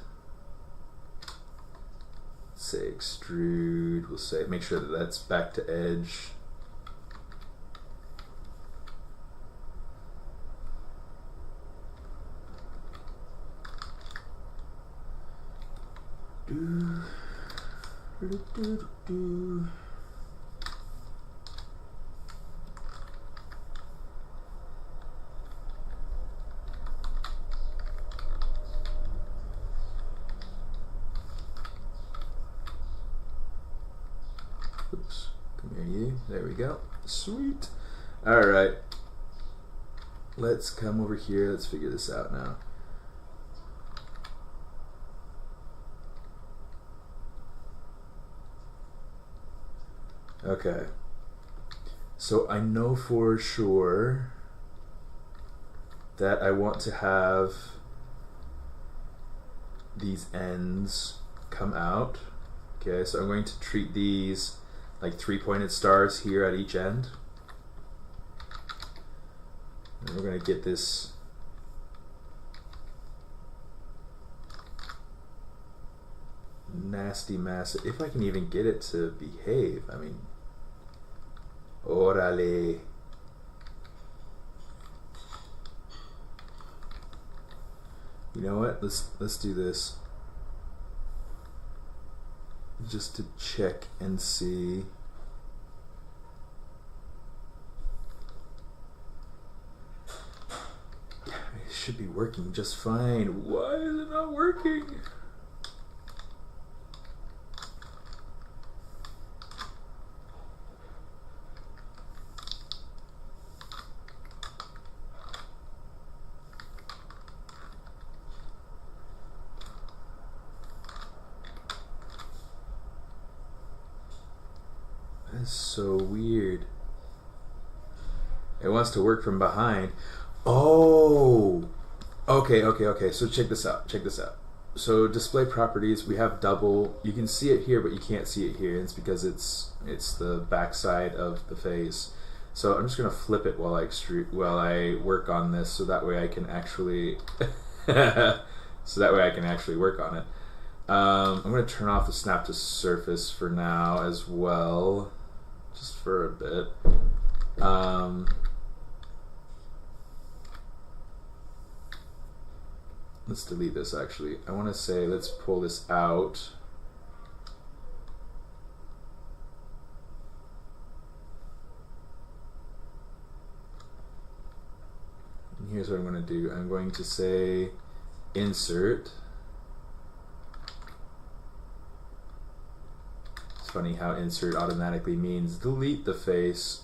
say extrude, we'll say make sure that that's back to edge. Oops, come here you. There we go. Sweet. Alright. Let's come over here. Let's figure this out now. Okay. So I know for sure that I want to have these ends come out. Okay, so I'm going to treat these like 3-pointed stars here at each end. And we're going to get this nasty mass, if I can even get it to behave. I mean, orale. You know what? Let's do this just to check and see. It should be working just fine. Why is it not working? That's so weird. It wants to work from behind. Oh, okay. So check this out. So display properties, we have double. You can see it here, but you can't see it here. It's because it's the back side of the face. So I'm just gonna flip it while I work on this, so that way I can actually work on it. I'm gonna turn off the snap to surface for now as well, just for a bit. Let's delete this actually. I want to say let's pull this out. And here's what I'm going to do. I'm going to say insert. It's funny how insert automatically means delete the face.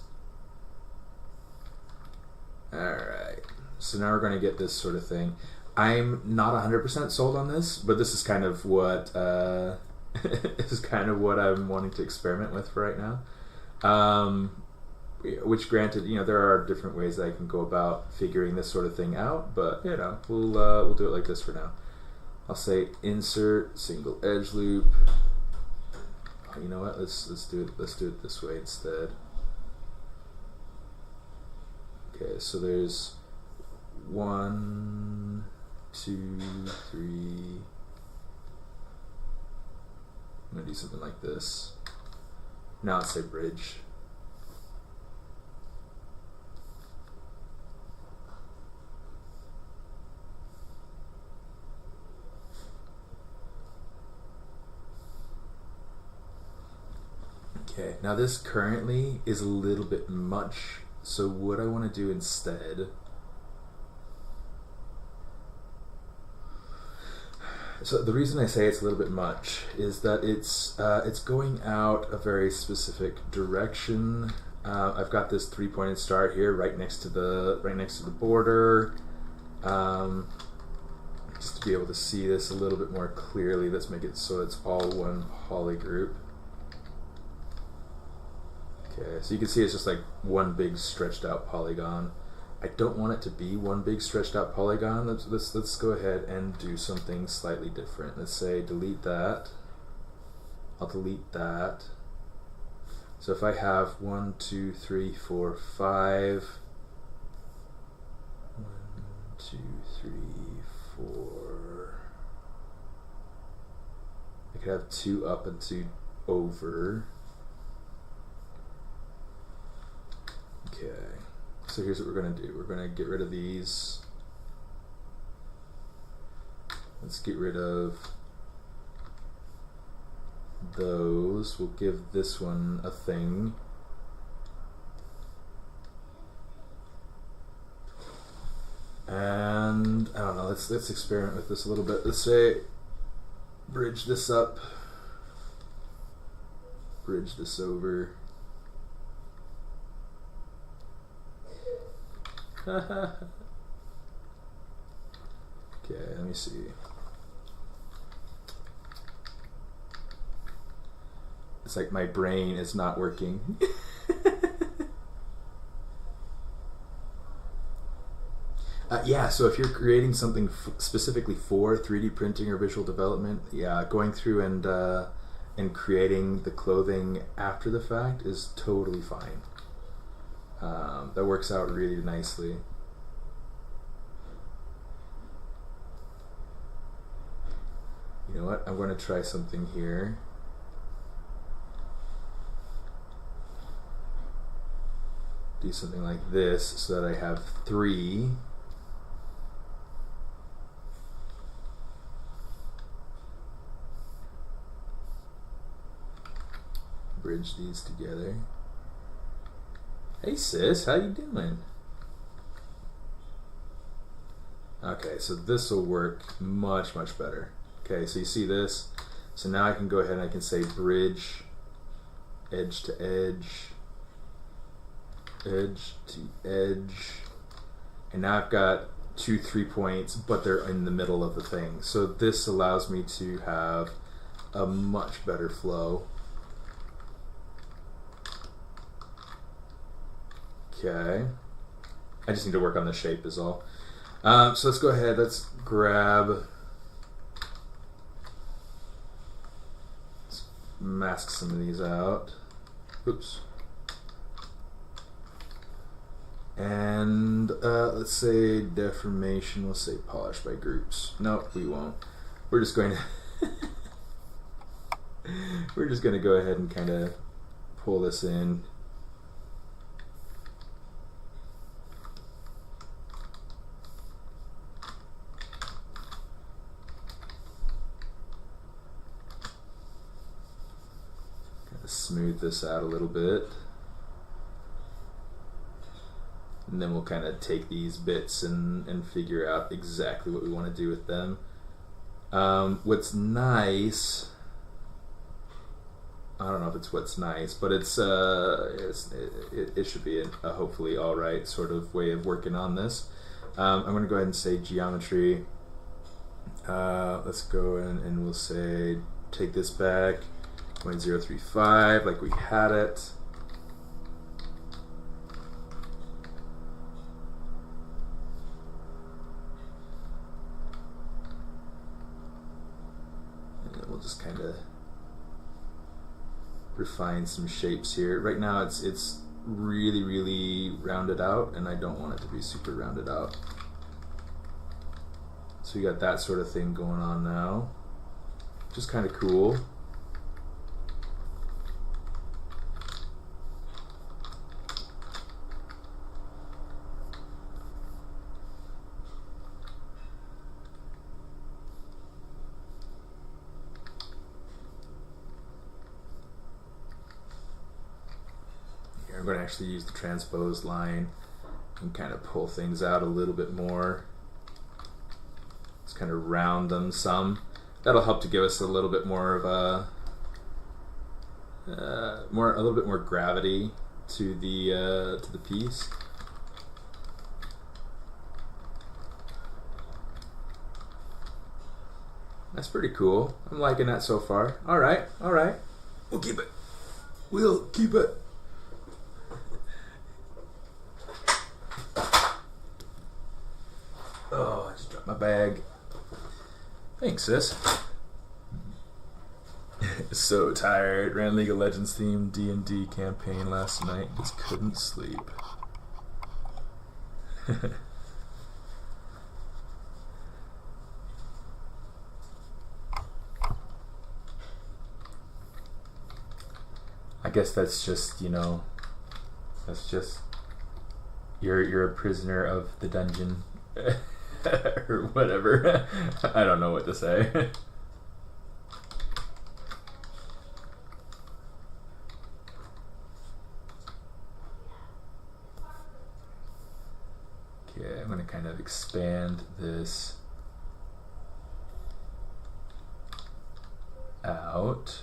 Alright, so now we're going to get this sort of thing. I'm not 100% sold on this, but this is kind of what this is kind of what I'm wanting to experiment with for right now. Which, granted, you know, there are different ways that I can go about figuring this sort of thing out, but you know, we'll do it like this for now. I'll say insert single edge loop, you know what? Let's do it this way instead. Okay, so there's 1, 2, 3. I'm gonna do something like this. Now let's say bridge. Okay, now this currently is a little bit much, so what I want to do instead, so the reason I say it's a little bit much is that it's going out a very specific direction. I've got this 3-pointed star here right next to the border. Just to be able to see this a little bit more clearly, let's make it so it's all one poly group. Okay, so you can see it's just like one big stretched out polygon. I don't want it to be one big stretched out polygon. Let's go ahead and do something slightly different. Let's say delete that. I'll delete that. So if I have 1, 2, 3, 4, 5. 1, 2, 3, 4. I could have 2 up and 2 over. Okay, so here's what we're going to do. We're going to get rid of these. Let's get rid of those. We'll give this one a thing. And I don't know, let's experiment with this a little bit. Let's say bridge this up, bridge this over. Okay, let me see. It's like my brain is not working. Yeah, so if you're creating something specifically for 3D printing or visual development, yeah, going through and creating the clothing after the fact is totally fine. That works out really nicely. You know what? I'm going to try something here. Do something like this so that I have 3. Bridge these together. Hey sis, how you doing? Okay, so this will work much better. Okay, so you see this? So now I can go ahead and I can say bridge, edge to edge, edge to edge, and now I've got 2 3 points, but they're in the middle of the thing. So this allows me to have a much better flow. Okay, I just need to work on the shape is all. So let's go ahead, let's grab, let's mask some of these out. Oops. And let's say deformation, we'll say polish by groups. Nope, we won't. We're just going to we're just going to go ahead and kind of pull this in. Smooth this out a little bit, and then we'll kind of take these bits and figure out exactly what we want to do with them. What's nice, I don't know if it's what's nice, but it should be a hopefully alright sort of way of working on this. I'm going to go ahead and say geometry. Let's go in and we'll say take this back 0.035 like we had it. And then we'll just kind of refine some shapes here. Right now it's really rounded out, and I don't want it to be super rounded out. So you got that sort of thing going on now, which is kind of cool. I'm going to actually use the transpose line and kind of pull things out a little bit more. Just kind of round them some. That'll help to give us a little bit more of a little bit more gravity to the piece. That's pretty cool. I'm liking that so far. All right. We'll keep it. We'll keep it. Oh, I just dropped my bag. Thanks, sis. So tired. Ran League of Legends themed D&D campaign last night. Just couldn't sleep. I guess that's just, you know, that's just you're a prisoner of the dungeon. Or whatever. I don't know what to say. Okay, I'm going to kind of expand this out.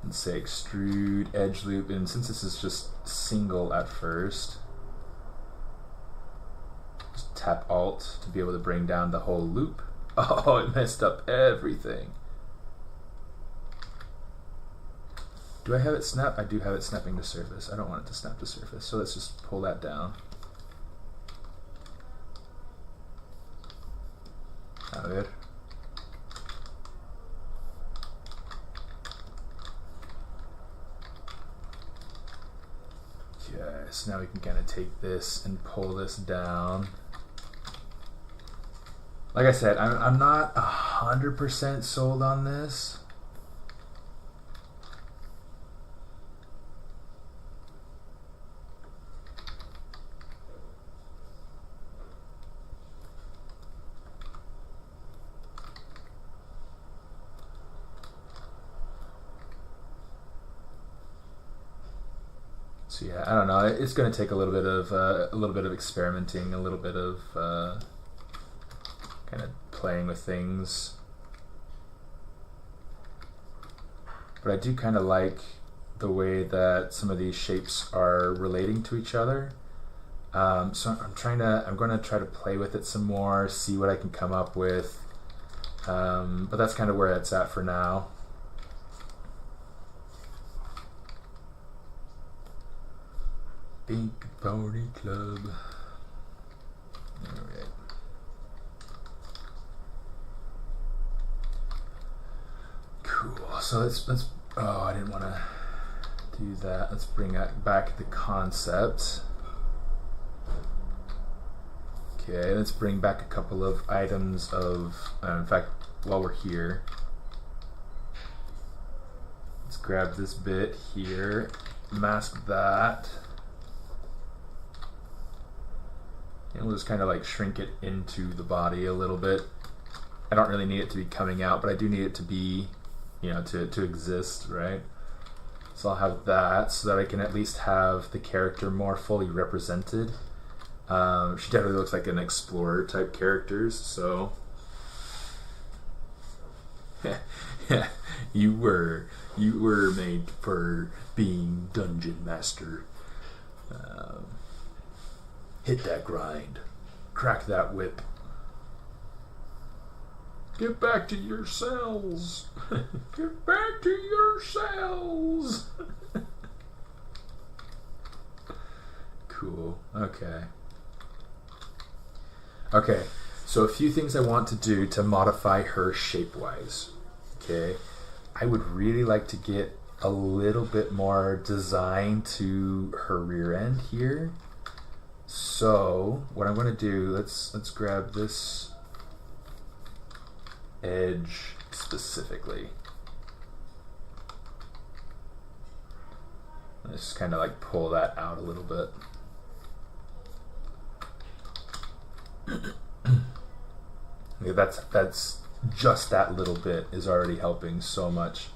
And say extrude edge loop, and since this is just single at first, just tap Alt to be able to bring down the whole loop. Oh, it messed up everything. Do I have it snap? I do have it snapping to surface. I don't want it to snap to surface, so let's just pull that down. A ver. Okay, so now we can kind of take this and pull this down. Like I said, I'm not 100% sold on this. So yeah, I don't know. It's going to take a little bit of experimenting, a little bit of kind of playing with things. But I do kind of like the way that some of these shapes are relating to each other. So I'm going to try to play with it some more, see what I can come up with. But that's kind of where it's at for now. Big Party Club. Alright. Cool. So let's oh, I didn't want to do that. Let's bring back the concept. Okay, let's bring back a couple of items of, in fact, while we're here, let's grab this bit here, mask that. And we'll just kind of like shrink it into the body a little bit. I don't really need it to be coming out, but I do need it to be, you know, to exist, right? So I'll have that so that I can at least have the character more fully represented. She definitely looks like an explorer type character, so yeah, you were made for being dungeon master. Hit that grind. Crack that whip. Get back to your cells. Get back to your cells. Cool. Okay. Okay. So a few things I want to do to modify her shape-wise. Okay, I would really like to get a little bit more design to her rear end here. So what I'm going to do, let's grab this edge specifically. Let's just kind of like pull that out a little bit. Okay, that's just that little bit is already helping so much.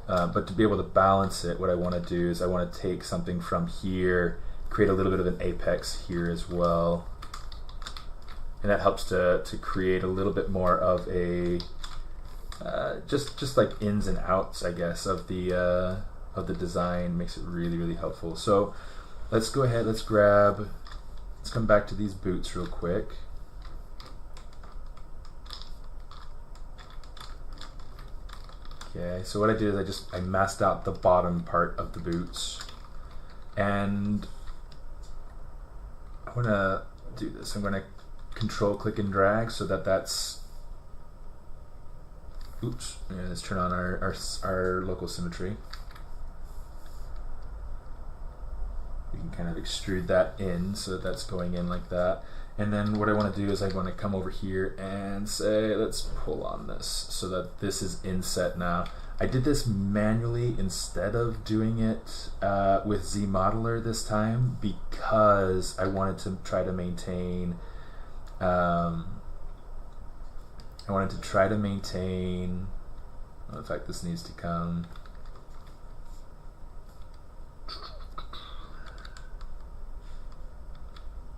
But to be able to balance it, what I want to do is I want to take something from here, create a little bit of an apex here as well, and that helps to create a little bit more of a just like ins and outs, I guess, of the design. Makes it really helpful. So let's go ahead, let's come back to these boots real quick. Okay, so what I did is I masked out the bottom part of the boots, and I want to do this. I'm going to control click and drag so that's, oops, yeah, let's turn on our local symmetry. We can kind of extrude that in so that that's going in like that. And then what I want to do is I want to come over here and say, let's pull on this so that this is inset now. I did this manually instead of doing it with ZModeler this time because I wanted to try to maintain, oh, in fact this needs to come.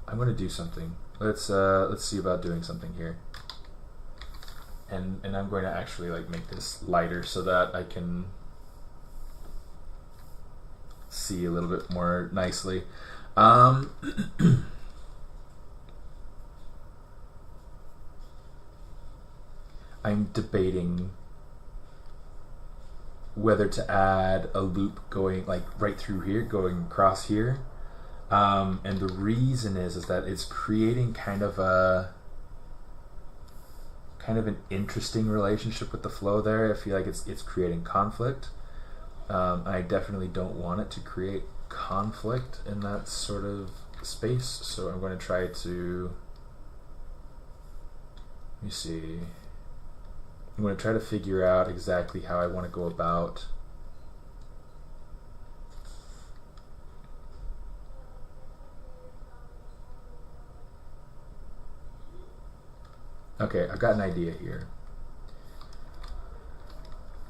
I'm going to do something. Let's see about doing something here. And I'm going to actually like make this lighter so that I can see a little bit more nicely. I'm debating whether to add a loop going like right through here, going across here. And the reason is that it's creating kind of an interesting relationship with the flow there. I feel like it's creating conflict. I definitely don't want it to create conflict in that sort of space. So I'm going to try to, let me see. I'm going to try to figure out exactly how I want to go about okay, I've got an idea here.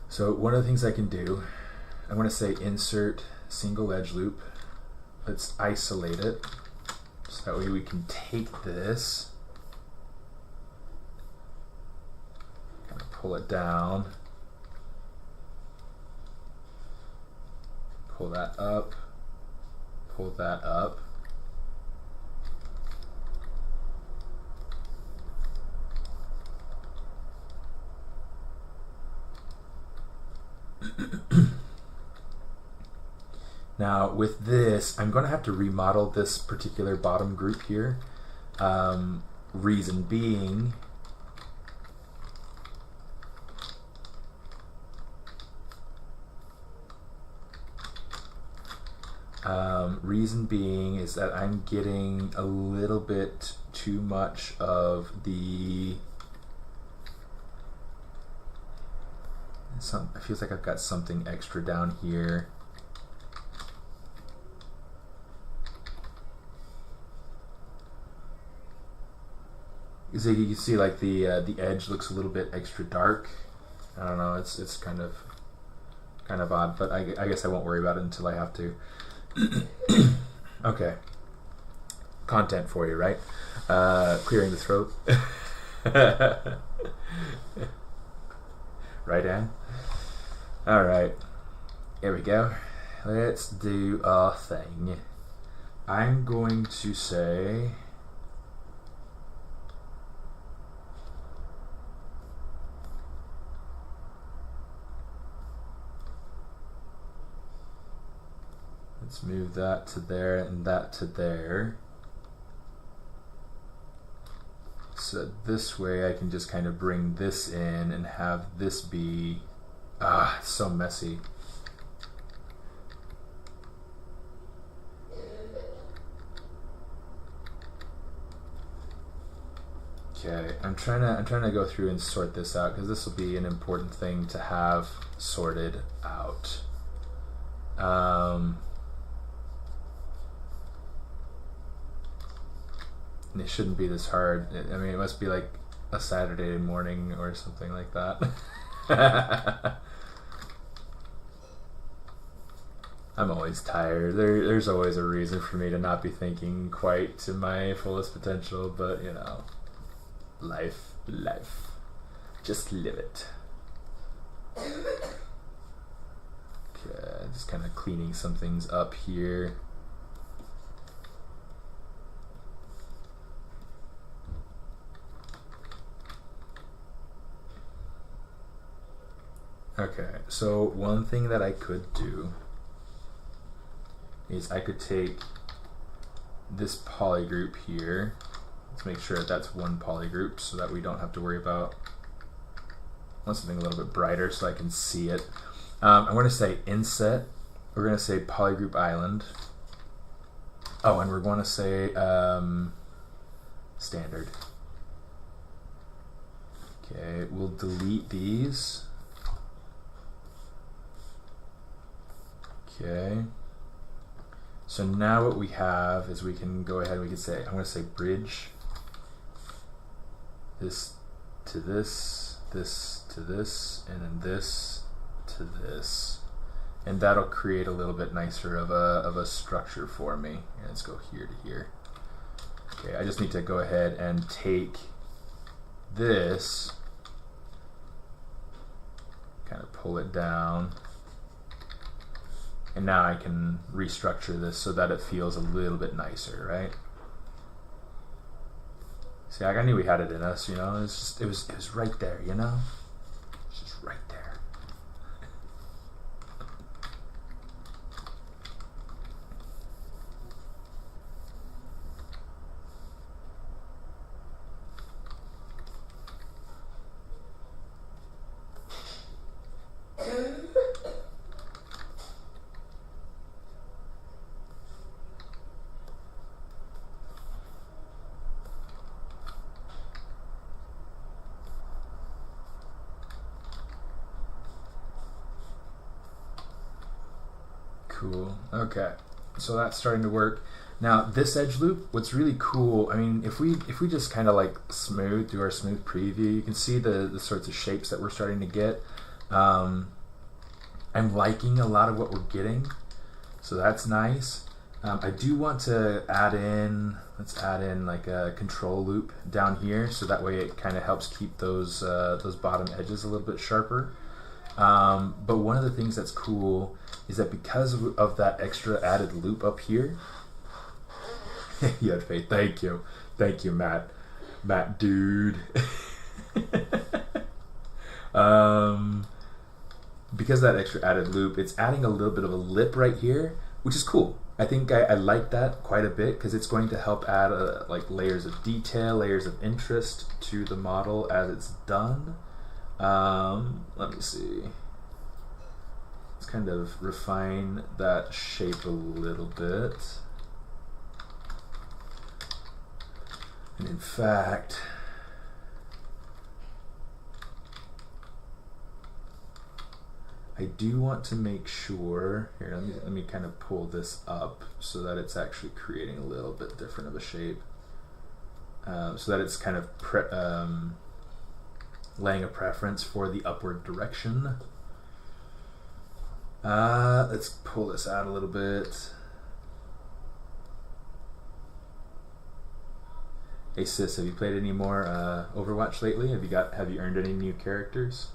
So one of the things I can do, I want to say insert single edge loop. Let's isolate it. So that way we can take this, kind of pull it down, pull that up, pull that up. Now with this, I'm going to have to remodel this particular bottom group here. Reason being, is that I'm getting a little bit too much of the it feels like I've got something extra down here. So you can see like the edge looks a little bit extra dark. I don't know, it's kind of odd, but I guess I won't worry about it until I have to. Okay, content for you, right? Clearing the throat. Right, Anne? All right, here we go. Let's do a thing. I'm going to say, let's move that to there and that to there. So this way I can just kind of bring this in and have this be, it's so messy. Okay, I'm trying to go through and sort this out because this will be an important thing to have sorted out. And it shouldn't be this hard. I mean, it must be like a Saturday morning or something like that. I'm always tired. There's always a reason for me to not be thinking quite to my fullest potential, but you know. Life. Just live it. Okay, just kind of cleaning some things up here. Okay, so one thing that I could do is I could take this polygroup here. Let's make sure that that's one polygroup so that we don't have to worry about. I want something a little bit brighter so I can see it. I'm going to say inset. We're going to say polygroup island. Oh, and we're going to say standard. Okay, we'll delete these. Okay. So now what we have is we can go ahead and we can say, I'm going to say bridge. This to this, this to this, and then this to this. And that'll create a little bit nicer of a structure for me. And let's go here to here. Okay, I just need to go ahead and take this, kind of pull it down. And now I can restructure this so that it feels a little bit nicer, right? See, I knew we had it in us, you know. It was right there, you know. It's just right there. Cool. Okay, so that's starting to work. Now this edge loop, what's really cool, I mean, if we just kind of like do our smooth preview, you can see the sorts of shapes that we're starting to get. I'm liking a lot of what we're getting, so that's nice. I do want to add in, let's add in like a control loop down here, so that way it kind of helps keep those bottom edges a little bit sharper. But one of the things that's cool is that because of that extra added loop up here, you had faith. Thank you, Matt, dude. Because of that extra added loop, it's adding a little bit of a lip right here, which is cool. I think I like that quite a bit because it's going to help add like layers of detail, layers of interest to the model as it's done. Let me see. Let's kind of refine that shape a little bit. And in fact, I do want to make sure, here, let me kind of pull this up so that it's actually creating a little bit different of a shape. So that it's kind of laying a preference for the upward direction. Let's pull this out a little bit. Hey sis, have you played any more Overwatch lately? Have you earned any new characters?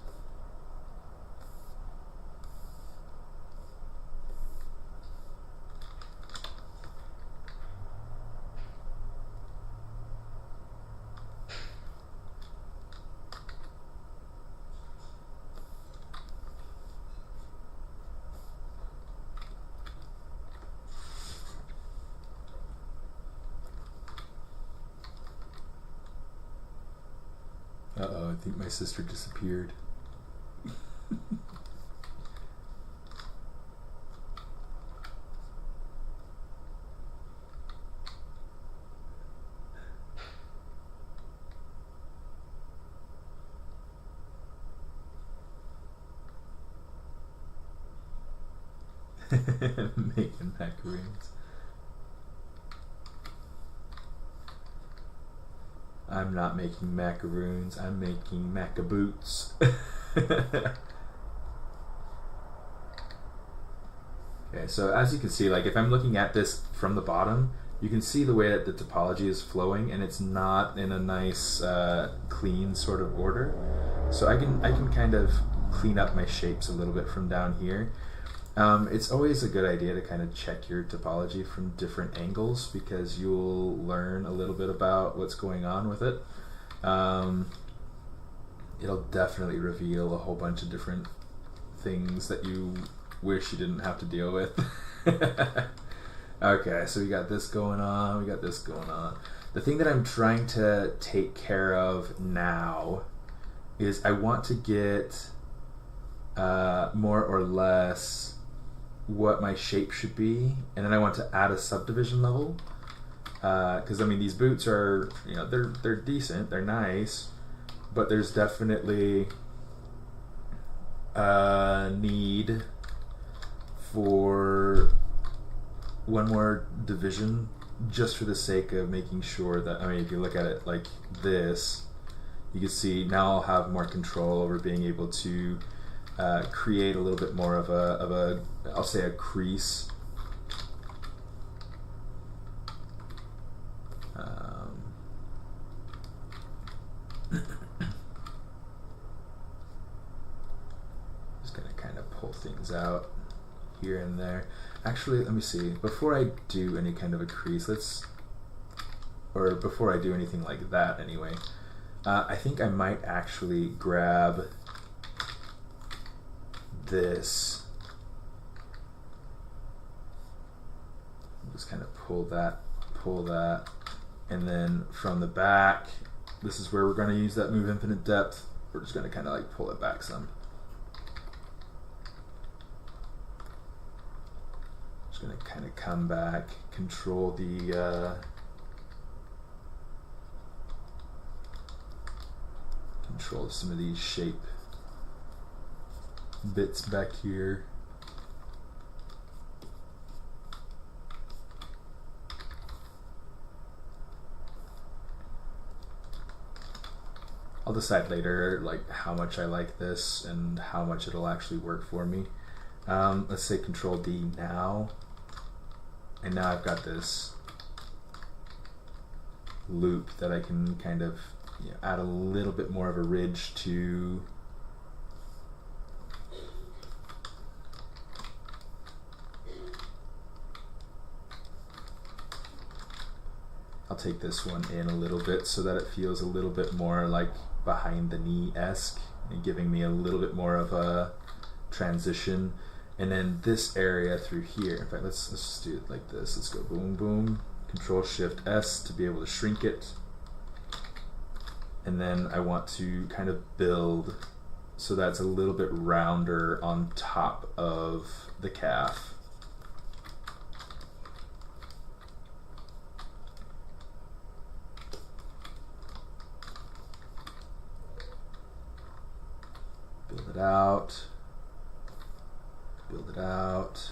Uh-oh, I think my sister disappeared. Making macaroons. I'm not making macaroons, I'm making macaboots. Okay, so as you can see, like if I'm looking at this from the bottom, you can see the way that the topology is flowing, and it's not in a nice, clean sort of order. So I can kind of clean up my shapes a little bit from down here. It's always a good idea to kind of check your topology from different angles, because you'll learn a little bit about what's going on with it. It'll definitely reveal a whole bunch of different things that you wish you didn't have to deal with. Okay, so we got this going on, we got this going on. The thing that I'm trying to take care of now is I want to get more or less what my shape should be, and then I want to add a subdivision level, because I mean these boots are, you know, they're decent, they're nice, but there's definitely a need for one more division, just for the sake of making sure that, I mean, if you look at it like this, you can see now I'll have more control over being able to create a little bit more of a I'll say a crease. Just gonna kind of pull things out here and there. Actually, let me see. Before I do any kind of a crease, before I do anything like that anyway, I think I might actually grab this. Just kind of pull that, and then from the back, this is where we're going to use that move infinite depth. We're just going to kind of like pull it back some. Just going to kind of come back, control the control some of these shape bits back here. I'll decide later like how much I like this and how much it'll actually work for me. Let's say Control D now, and now I've got this loop that I can kind of, you know, add a little bit more of a ridge to. I'll take this one in a little bit so that it feels a little bit more like behind the knee-esque, and giving me a little bit more of a transition. And then this area through here, in fact, let's just do it like this. Let's go boom, boom, Control Shift S to be able to shrink it. And then I want to kind of build so that's a little bit rounder on top of the calf. Build it out, build it out.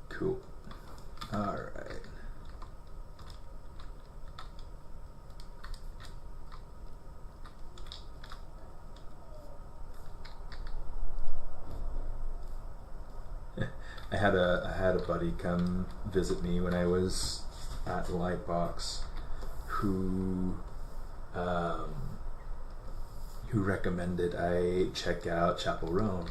Cool. All right. I had a buddy come visit me when I was at Lightbox, who recommended I check out Chapel Roan.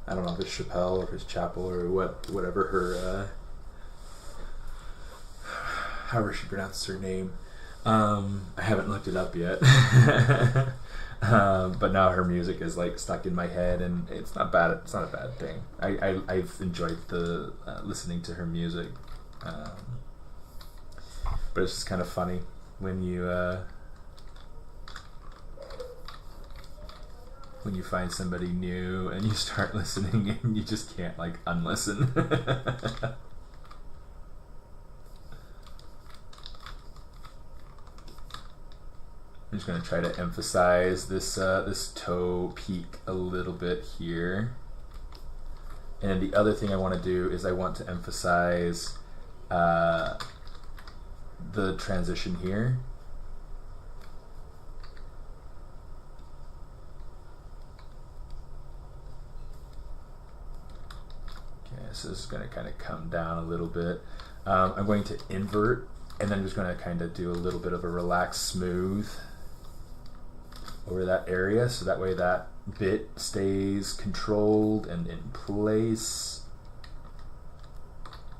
I don't know if it's Chappelle or if it's Chapel or whatever her however she pronounces her name. I haven't looked it up yet. But now her music is like stuck in my head, and it's not bad. It's not a bad thing. I've enjoyed the listening to her music, but it's just kind of funny when you find somebody new and you start listening and you just can't like unlisten. I'm just going to try to emphasize this this toe peak a little bit here. And the other thing I want to do is I want to emphasize the transition here. Okay, so this is going to kind of come down a little bit. I'm going to invert, and then I'm just going to kind of do a little bit of a relaxed smooth over that area, so that way that bit stays controlled and in place.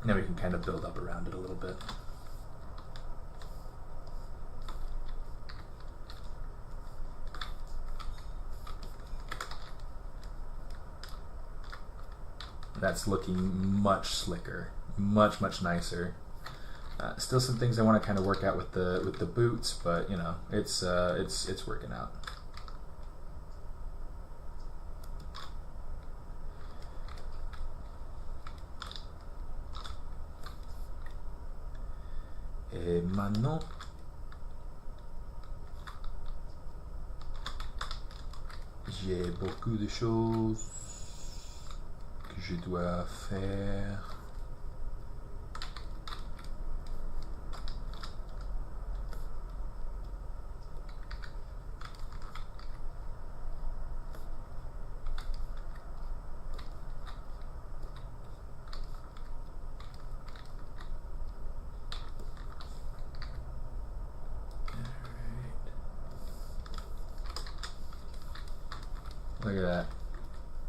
Now we can kind of build up around it a little bit. That's looking much slicker, much nicer. Still some things I want to kind of work out with the boots, but you know, it's working out. Et maintenant, j'ai beaucoup de choses que je dois faire. Look at that.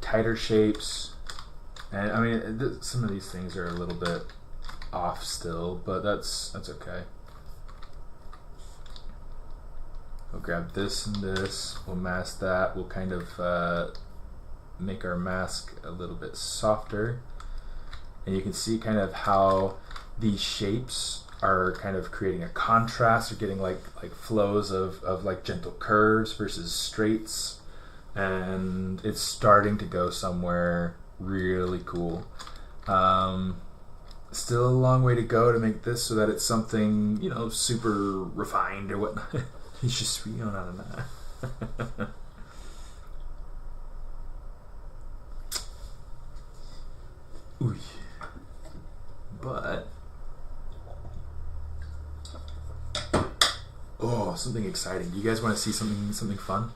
Tighter shapes. And I mean, some of these things are a little bit off still, but that's okay. We'll grab this and this. We'll mask that. We'll kind of make our mask a little bit softer. And you can see kind of how these shapes are kind of creating a contrast. Or getting like flows of like gentle curves versus straights. And it's starting to go somewhere really cool. Still a long way to go to make this so that it's something, you know, super refined or whatnot. It's just, you know, not. Ooh. But oh, something exciting. Do you guys want to see something fun?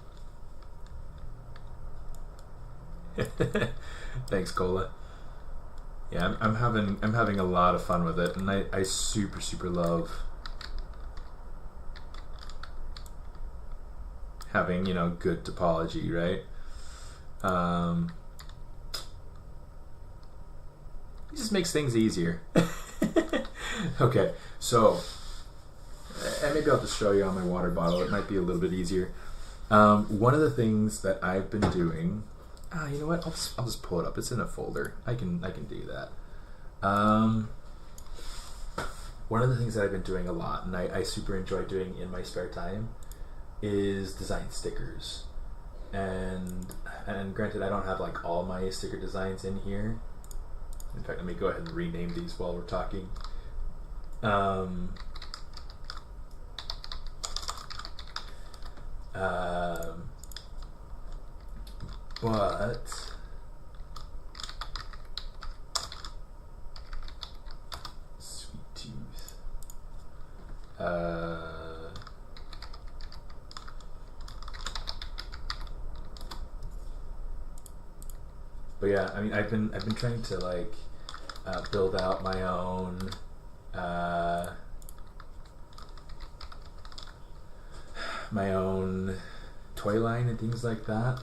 Thanks, Cola. Yeah, I'm having a lot of fun with it, and I super love having, you know, good topology, right? It just makes things easier. Okay, so and maybe I'll just show you on my water bottle. It might be a little bit easier. One of the things that I've been doing. You know what? I'll just pull it up. It's in a folder. I can do that. One of the things that I've been doing a lot, and I super enjoy doing in my spare time, is design stickers. And granted, I don't have like all my sticker designs in here. In fact, let me go ahead and rename these while we're talking. But sweet tooth. But yeah, I mean, I've been trying to like build out my own toy line and things like that.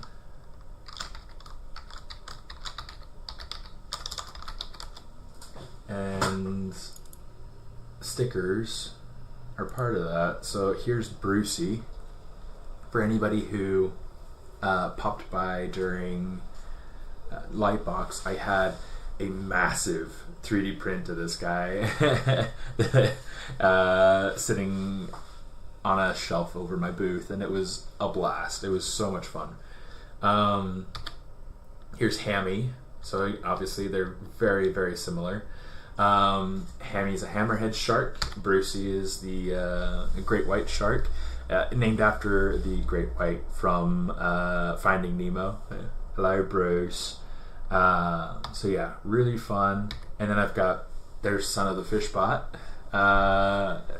And stickers are part of that. So here's Brucey. For anybody who popped by during Lightbox, I had a massive 3D print of this guy sitting on a shelf over my booth, and it was a blast. It was so much fun. Here's Hammy. So obviously they're very, very similar. Hammy's a hammerhead shark. Brucey is the great white shark, named after the great white from Finding Nemo. Hello, Bruce. So yeah, really fun. And then I've got there's Son of the Fishbot.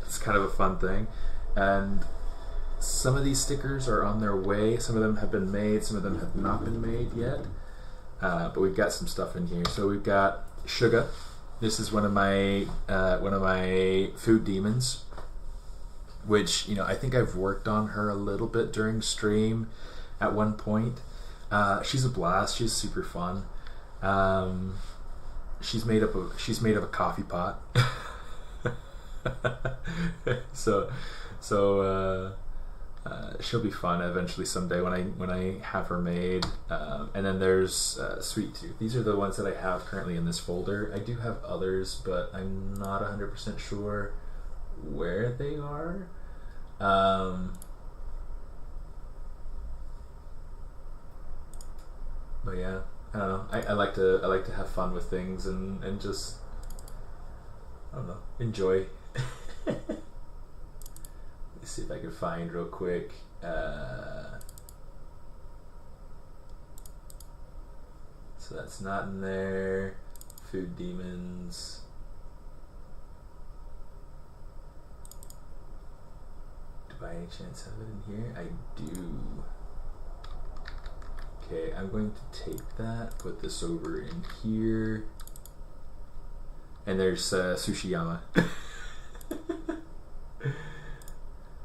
It's kind of a fun thing. And some of these stickers are on their way. Some of them have been made. Some of them have not been made yet. But we've got some stuff in here. So we've got Sugar. This is one of my food demons, which, you know, I think I've worked on her a little bit during stream at one point. She's a blast. She's super fun. She's made of a coffee pot. so she'll be fun eventually someday when I have her made. And then there's Sweet Tooth. These are the ones that I have currently in this folder. I do have others, but I'm not 100% sure where they are. But yeah, I don't know. I like to have fun with things and just, I don't know, enjoy. Let's see if I can find real quick. So that's not in there. Food demons. Do by any chance have it in here? I do. Okay, I'm going to take that, put this over in here, and there's Tsushiyama.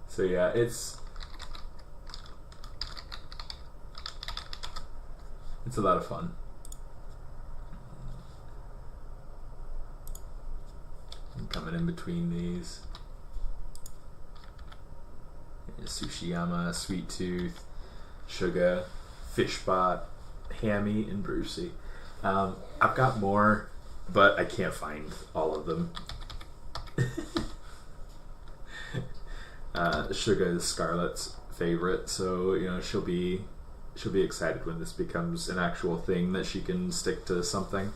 So yeah, it's a lot of fun. I'm coming in between these. There's Tsushiyama, Sweet Tooth, Sugar, Fishbot, Hammy, and Brucey. I've got more, but I can't find all of them. Sugar is Scarlett's favorite, so you know she'll be excited when this becomes an actual thing that she can stick to something.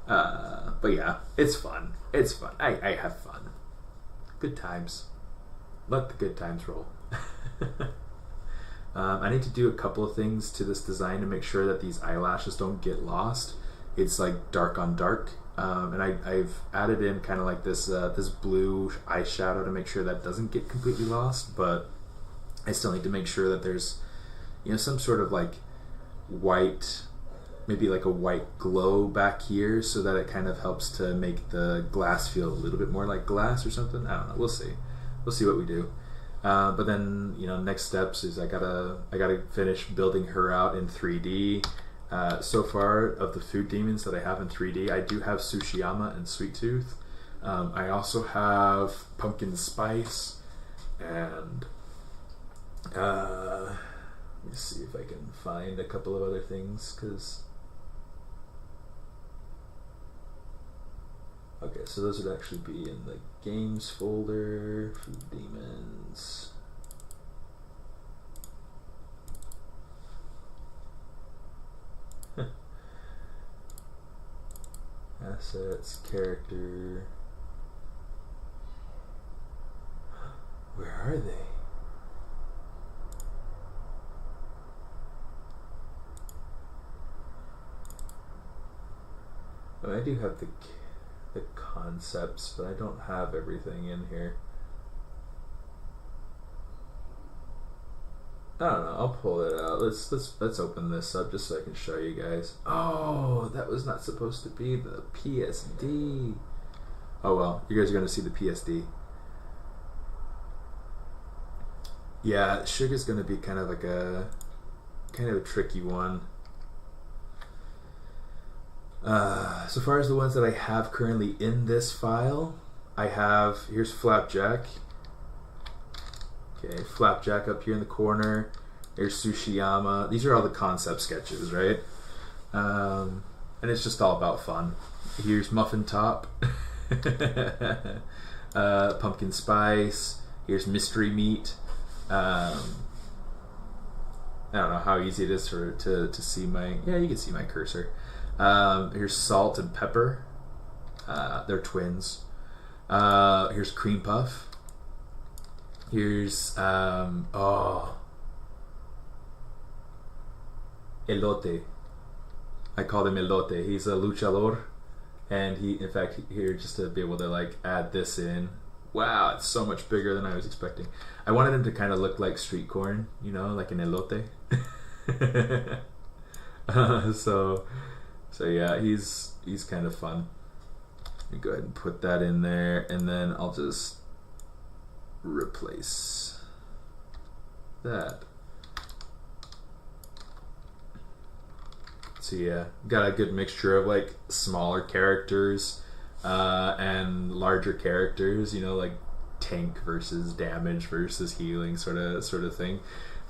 But yeah, it's fun. It's fun. I have fun. Good times. Let the good times roll. I need to do a couple of things to this design to make sure that these eyelashes don't get lost. It's like dark on dark, and I've added in kind of like this this blue eyeshadow to make sure that doesn't get completely lost. But I still need to make sure that there's, you know, some sort of like white, maybe like a white glow back here, so that it kind of helps to make the glass feel a little bit more like glass or something. I don't know. We'll see. We'll see what we do. But then, you know, next steps is I gotta finish building her out in 3D. So far, of the food demons that I have in 3D, I do have Tsushiyama and Sweet Tooth. I also have Pumpkin Spice, and let me see if I can find a couple of other things, because okay, so those would actually be in the games folder, food demons. Assets, character. Where are they? Oh, I do have the concepts, but I don't have everything in here. I don't know. I'll pull it out. Let's open this up just so I can show you guys. Oh, that was not supposed to be the PSD. Oh well, you guys are gonna see the PSD. Yeah, Sugar's gonna be kind of a tricky one. So far as the ones that I have currently in this file, I have, here's Flapjack. Okay, Flapjack up here in the corner. There's Tsushiyama. These are all the concept sketches, right? And it's just all about fun. Here's Muffin Top. Pumpkin Spice. Here's Mystery Meat. I don't know how easy it is to see my... Yeah, you can see my cursor. Here's Salt and Pepper. They're twins. Here's Cream Puff. Here's... Elote. I called him Elote. He's a luchador. And he, in fact, here, just to be able to like add this in. Wow, it's so much bigger than I was expecting. I wanted him to kind of look like street corn, you know, like an elote. So yeah, he's kind of fun. Let me go ahead and put that in there, and then I'll just replace that. So yeah, got a good mixture of like smaller characters and larger characters, you know, like tank versus damage versus healing sort of thing.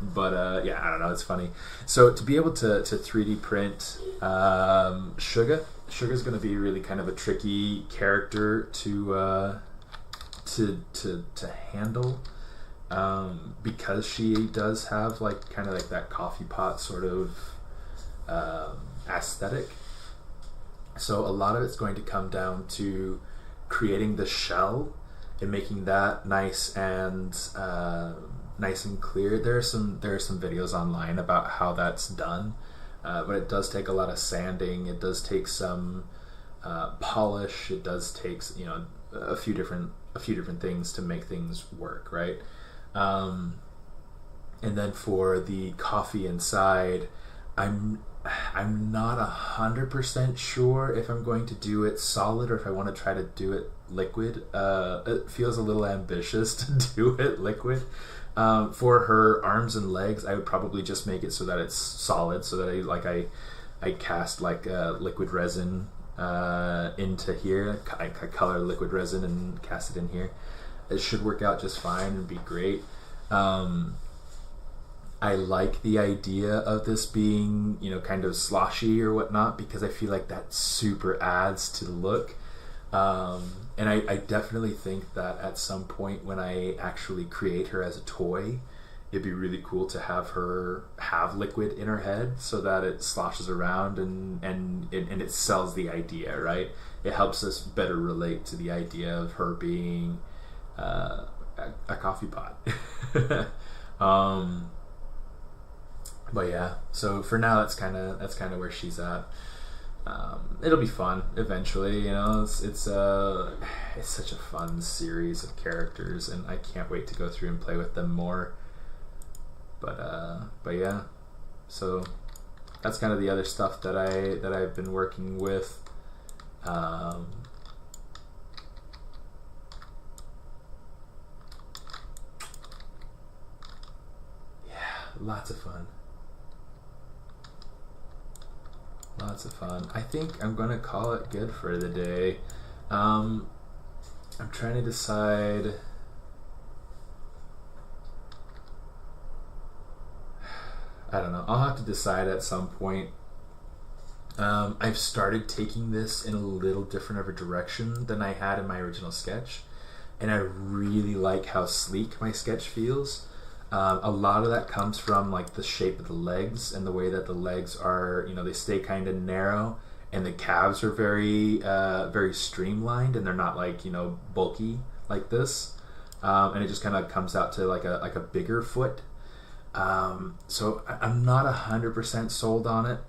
But yeah, I don't know, it's funny. So to be able to 3D print Suga's going to be really kind of a tricky character to handle, because she does have like kind of like that coffee pot sort of aesthetic. So a lot of it's going to come down to creating the shell and making that nice and clear. There are some videos online about how that's done, but it does take a lot of sanding. It does take some polish. It does take, you know, a few different things to make things work, right? And then for the coffee inside, I'm not 100% sure if I'm going to do it solid or if I want to try to do it liquid. It feels a little ambitious to do it liquid. For her arms and legs, I would probably just make it so that it's solid, so that I cast like liquid resin into here. I color liquid resin and cast it in here. It should work out just fine and be great. I like the idea of this being, you know, kind of sloshy or whatnot, because I feel like that super adds to the look. And I definitely think that at some point when I actually create her as a toy, it'd be really cool to have her have liquid in her head so that it sloshes around and it sells the idea, right? It helps us better relate to the idea of her being a coffee pot. But yeah, so for now that's kind of where she's at. It'll be fun eventually, you know. It's such a fun series of characters, and I can't wait to go through and play with them more. But yeah, so that's kind of the other stuff that I've been working with. Yeah, lots of fun. Lots of fun. I think I'm going to call it good for the day. I'm trying to decide. I don't know. I'll have to decide at some point. I've started taking this in a little different of a direction than I had in my original sketch. And I really like how sleek my sketch feels. A lot of that comes from like the shape of the legs and the way that the legs are, you know, they stay kind of narrow, and the calves are very streamlined, and they're not like, you know, bulky like this, and it just kind of comes out to like a bigger foot. So I'm not 100% sold on it,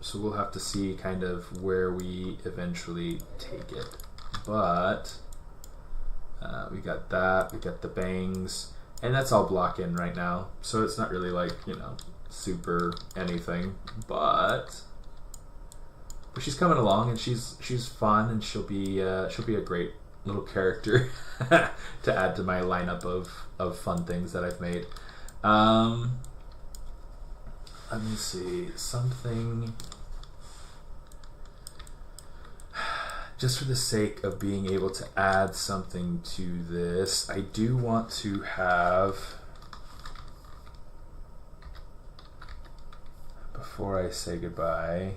so we'll have to see kind of where we eventually take it. But we got that, we got the bangs. And that's all block in right now, so it's not really like, you know, super anything, but she's coming along, and she's fun, and she'll be a great little character to add to my lineup of fun things that I've made. Let me see, something. Just for the sake of being able to add something to this, I do want to have before I say goodbye,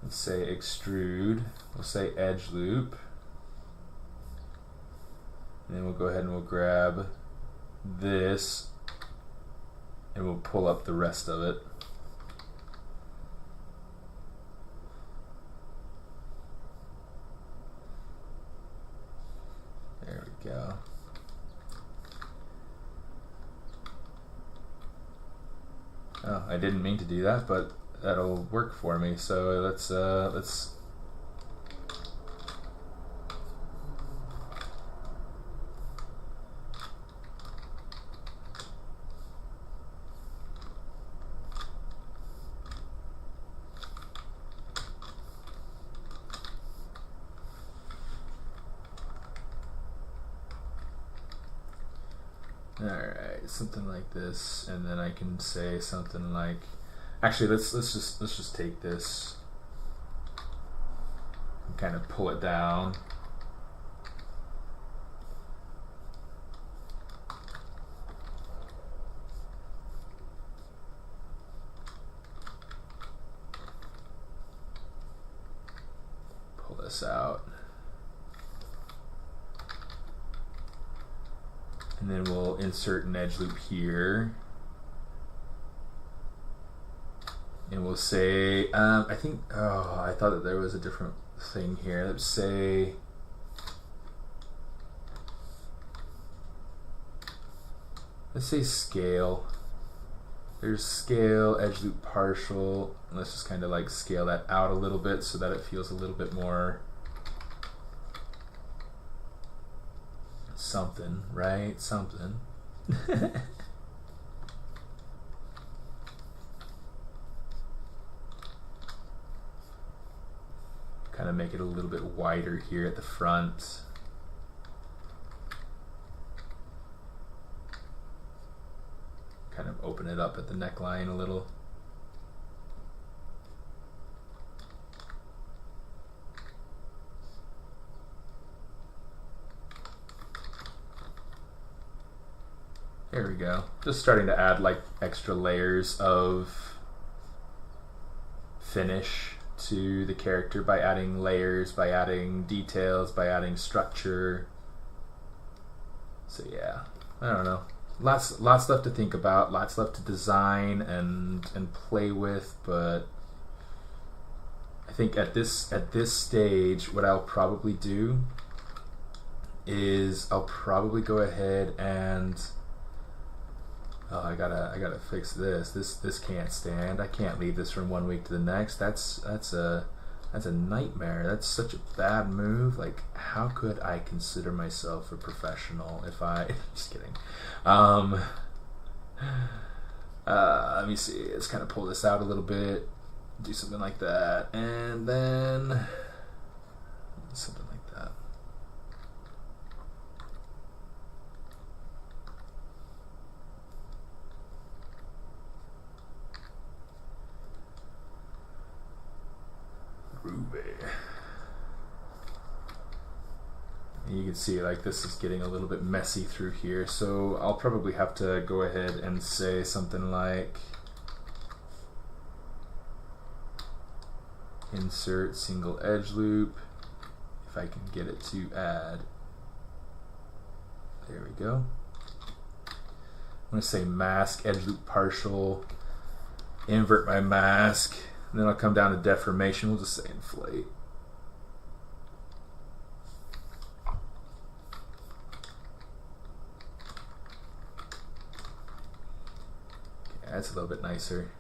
let's say extrude, we'll say edge loop, and then we'll go ahead and we'll grab this and we'll pull up the rest of it. There we go. Oh, I didn't mean to do that, but that'll work for me. So let's alright, something like this, and then I can say something like, actually let's just take this and kind of pull it down. Pull this out. And then we'll insert an edge loop here. And we'll say, I think, oh, I thought that there was a different thing here. Let's say, scale. There's scale, edge loop partial. And let's just kind of like scale that out a little bit so that it feels a little bit more something, right? Something. Kind of make it a little bit wider here at the front. Kind of open it up at the neckline a little. There we go. Just starting to add like extra layers of finish to the character by adding layers, by adding details, by adding structure. So yeah, I don't know. Lots left to think about, lots left to design and play with, but I think at this stage what I'll probably do is I'll probably go ahead and oh, I gotta fix this. This can't stand. I can't leave this from one week to the next. That's a nightmare. That's such a bad move. Like, how could I consider myself a professional if I? Just kidding. Let me see. Let's kind of pull this out a little bit. Do something like that, and then something like that. You can see like this is getting a little bit messy through here, so I'll probably have to go ahead and say something like insert single edge loop, if I can get it to add. There we go. I'm going to say mask edge loop partial, invert my mask, and then I'll come down to deformation. We'll just say inflate. Okay, that's a little bit nicer.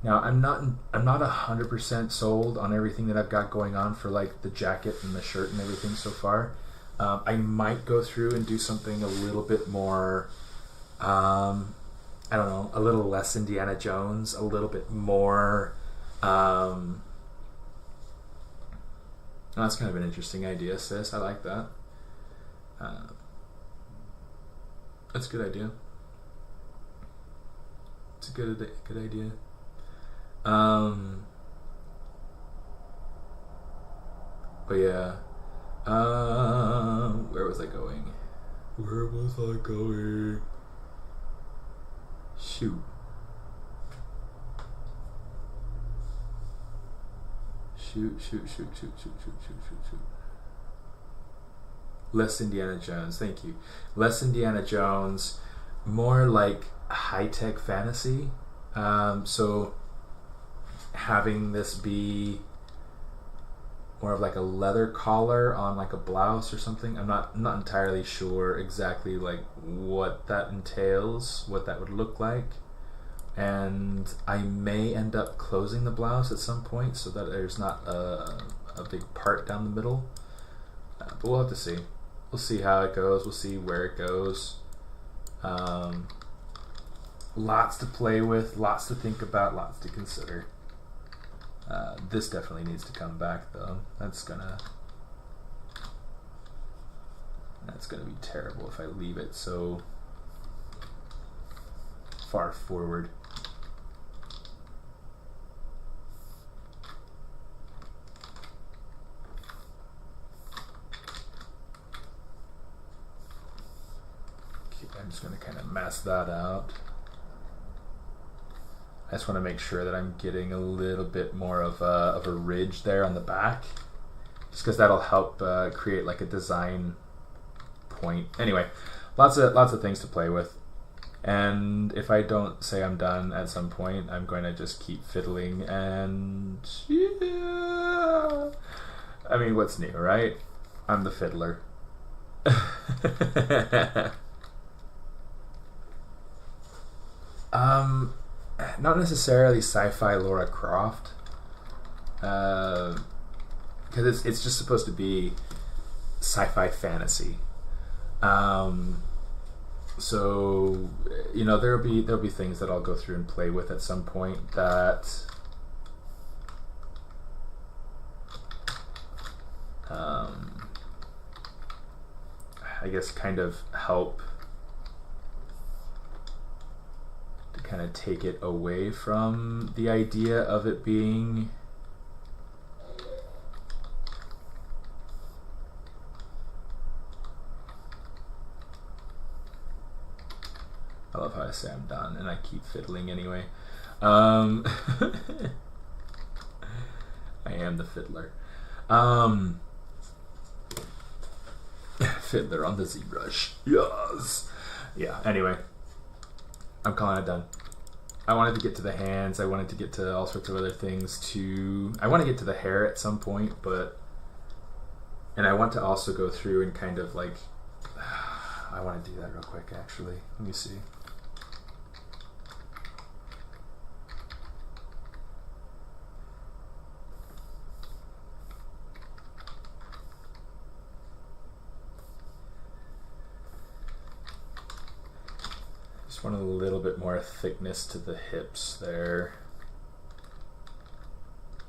Now I'm not 100% sold on everything that I've got going on for like the jacket and the shirt and everything so far. I might go through and do something a little bit more, I don't know, a little less Indiana Jones, a little bit more. That's kind of an interesting idea, sis. I like that. That's a good idea. It's a good idea. But yeah, where was I going? Shoot. Shoot. Less Indiana Jones, thank you. Less Indiana Jones, more like high-tech fantasy. So having this be more of like a leather collar on like a blouse or something. I'm not entirely sure exactly like what that entails, what that would look like. And I may end up closing the blouse at some point so that there's not a big part down the middle. But we'll have to see. We'll see how it goes. We'll see where it goes. Lots to play with, lots to think about, lots to consider. This definitely needs to come back though. That's gonna be terrible if I leave it so far forward. Okay, I'm just gonna kind of mask that out. I just want to make sure that I'm getting a little bit more of a ridge there on the back, just because that'll help create like a design point. Anyway, lots of things to play with, and if I don't say I'm done at some point, I'm going to just keep fiddling. And yeah, I mean, what's new, right? I'm the fiddler. Not necessarily sci-fi Lara Croft, because it's just supposed to be sci-fi fantasy. So you know, there'll be things that I'll go through and play with at some point that I guess kind of help to kind of take it away from the idea of it being I love how I say I'm done and I keep fiddling anyway. I am the fiddler. Fiddler on the ZBrush. Yes. Yeah, anyway. I'm calling it done. I wanted to get to the hands. I wanted to get to all sorts of other things too. I want to get to the hair at some point, and I want to also go through and kind of like, I want to do that real quick actually. Let me see. Just want a little bit more thickness to the hips there,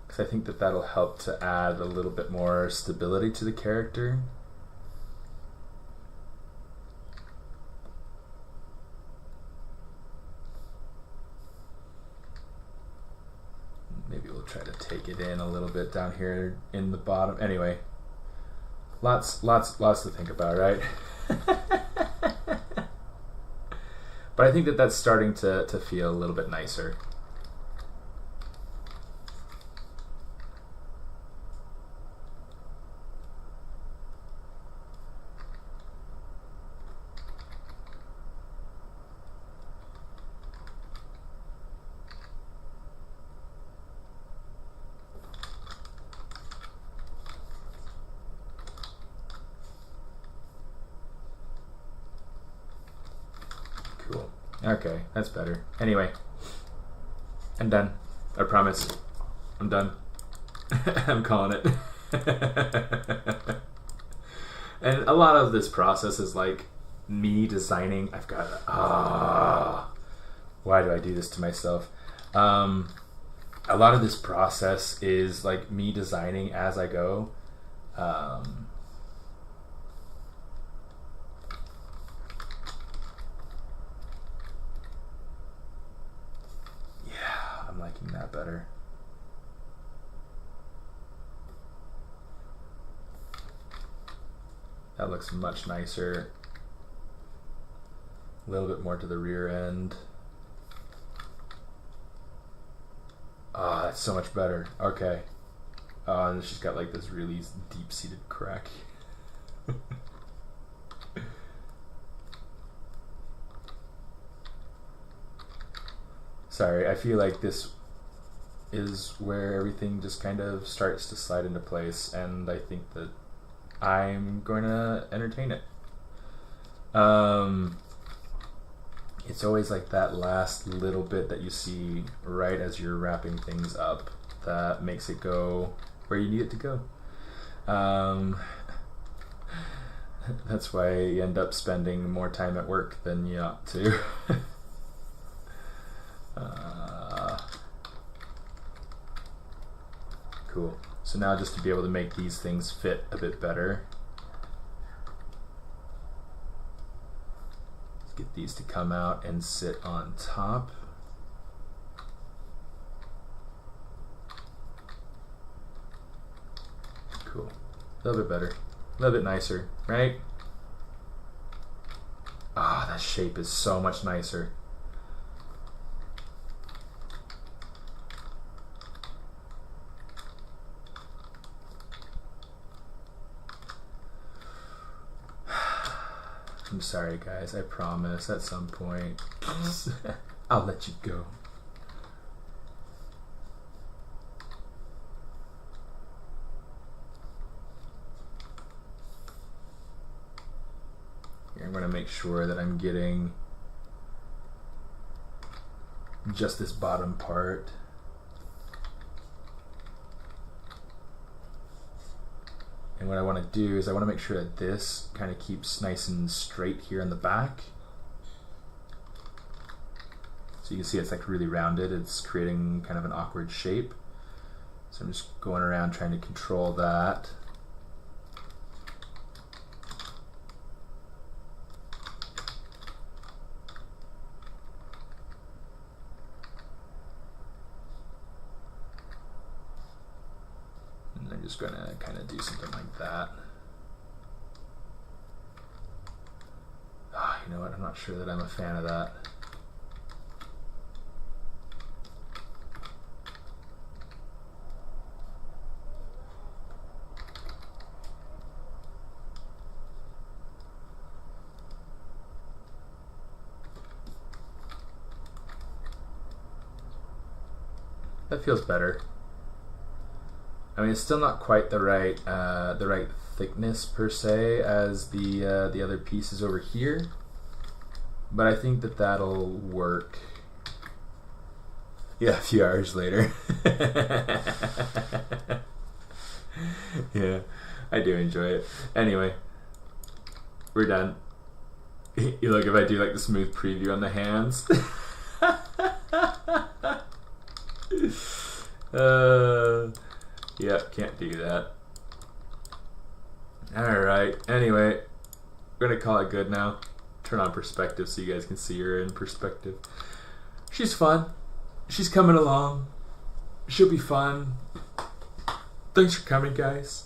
because I think that that'll help to add a little bit more stability to the character. Maybe we'll try to take it in a little bit down here in the bottom. Anyway, lots to think about, right? But I think that that's starting to feel a little bit nicer. Cool. Okay, that's better. Anyway, I'm done. I promise. I'm done. I'm calling it. And a lot of this process is like me designing. I've got why do I do this to myself? A lot of this process is like me designing as I go. I'm liking that better. That looks much nicer. A little bit more to the rear end. that's so much better. Okay. And she's got like this really deep-seated crack. Sorry, I feel like this is where everything just kind of starts to slide into place, and I think that I'm going to entertain it. It's always like that last little bit that you see right as you're wrapping things up that makes it go where you need it to go. That's why you end up spending more time at work than you ought to. Cool. So now just to be able to make these things fit a bit better, let's get these to come out and sit on top. Cool. A little bit better. A little bit nicer, right? Ah, that shape is so much nicer. I'm sorry guys, I promise at some point I'll let you go. Here, I'm going to make sure that I'm getting just this bottom part. And what I want to do is I want to make sure that this kind of keeps nice and straight here in the back. So you can see it's like really rounded. It's creating kind of an awkward shape. So I'm just going around trying to control that. I'm just going to kind of do something like that. Oh, you know what? I'm not sure that I'm a fan of that. That feels better. I mean, it's still not quite the right thickness per se as the other pieces over here, but I think that that'll work. Yeah, a few hours later. Yeah, I do enjoy it. Anyway, we're done. You look, if I do like the smooth preview on the hands. Yeah, can't do that. Alright, anyway, we're gonna call it good now. Turn on perspective so you guys can see her in perspective. She's fun. She's coming along. She'll be fun. Thanks for coming, guys.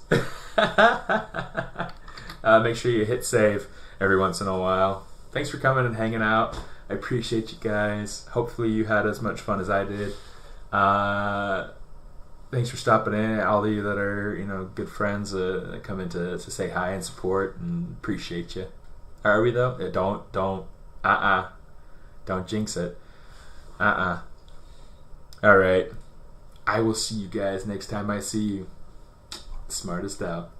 Make sure you hit save every once in a while. Thanks for coming and hanging out. I appreciate you guys. Hopefully you had as much fun as I did. Thanks for stopping in. All of you that are, you know, good friends that come in to say hi and support, and appreciate you. Are we though? Yeah, don't jinx it. All right. I will see you guys next time I see you. Smartest out.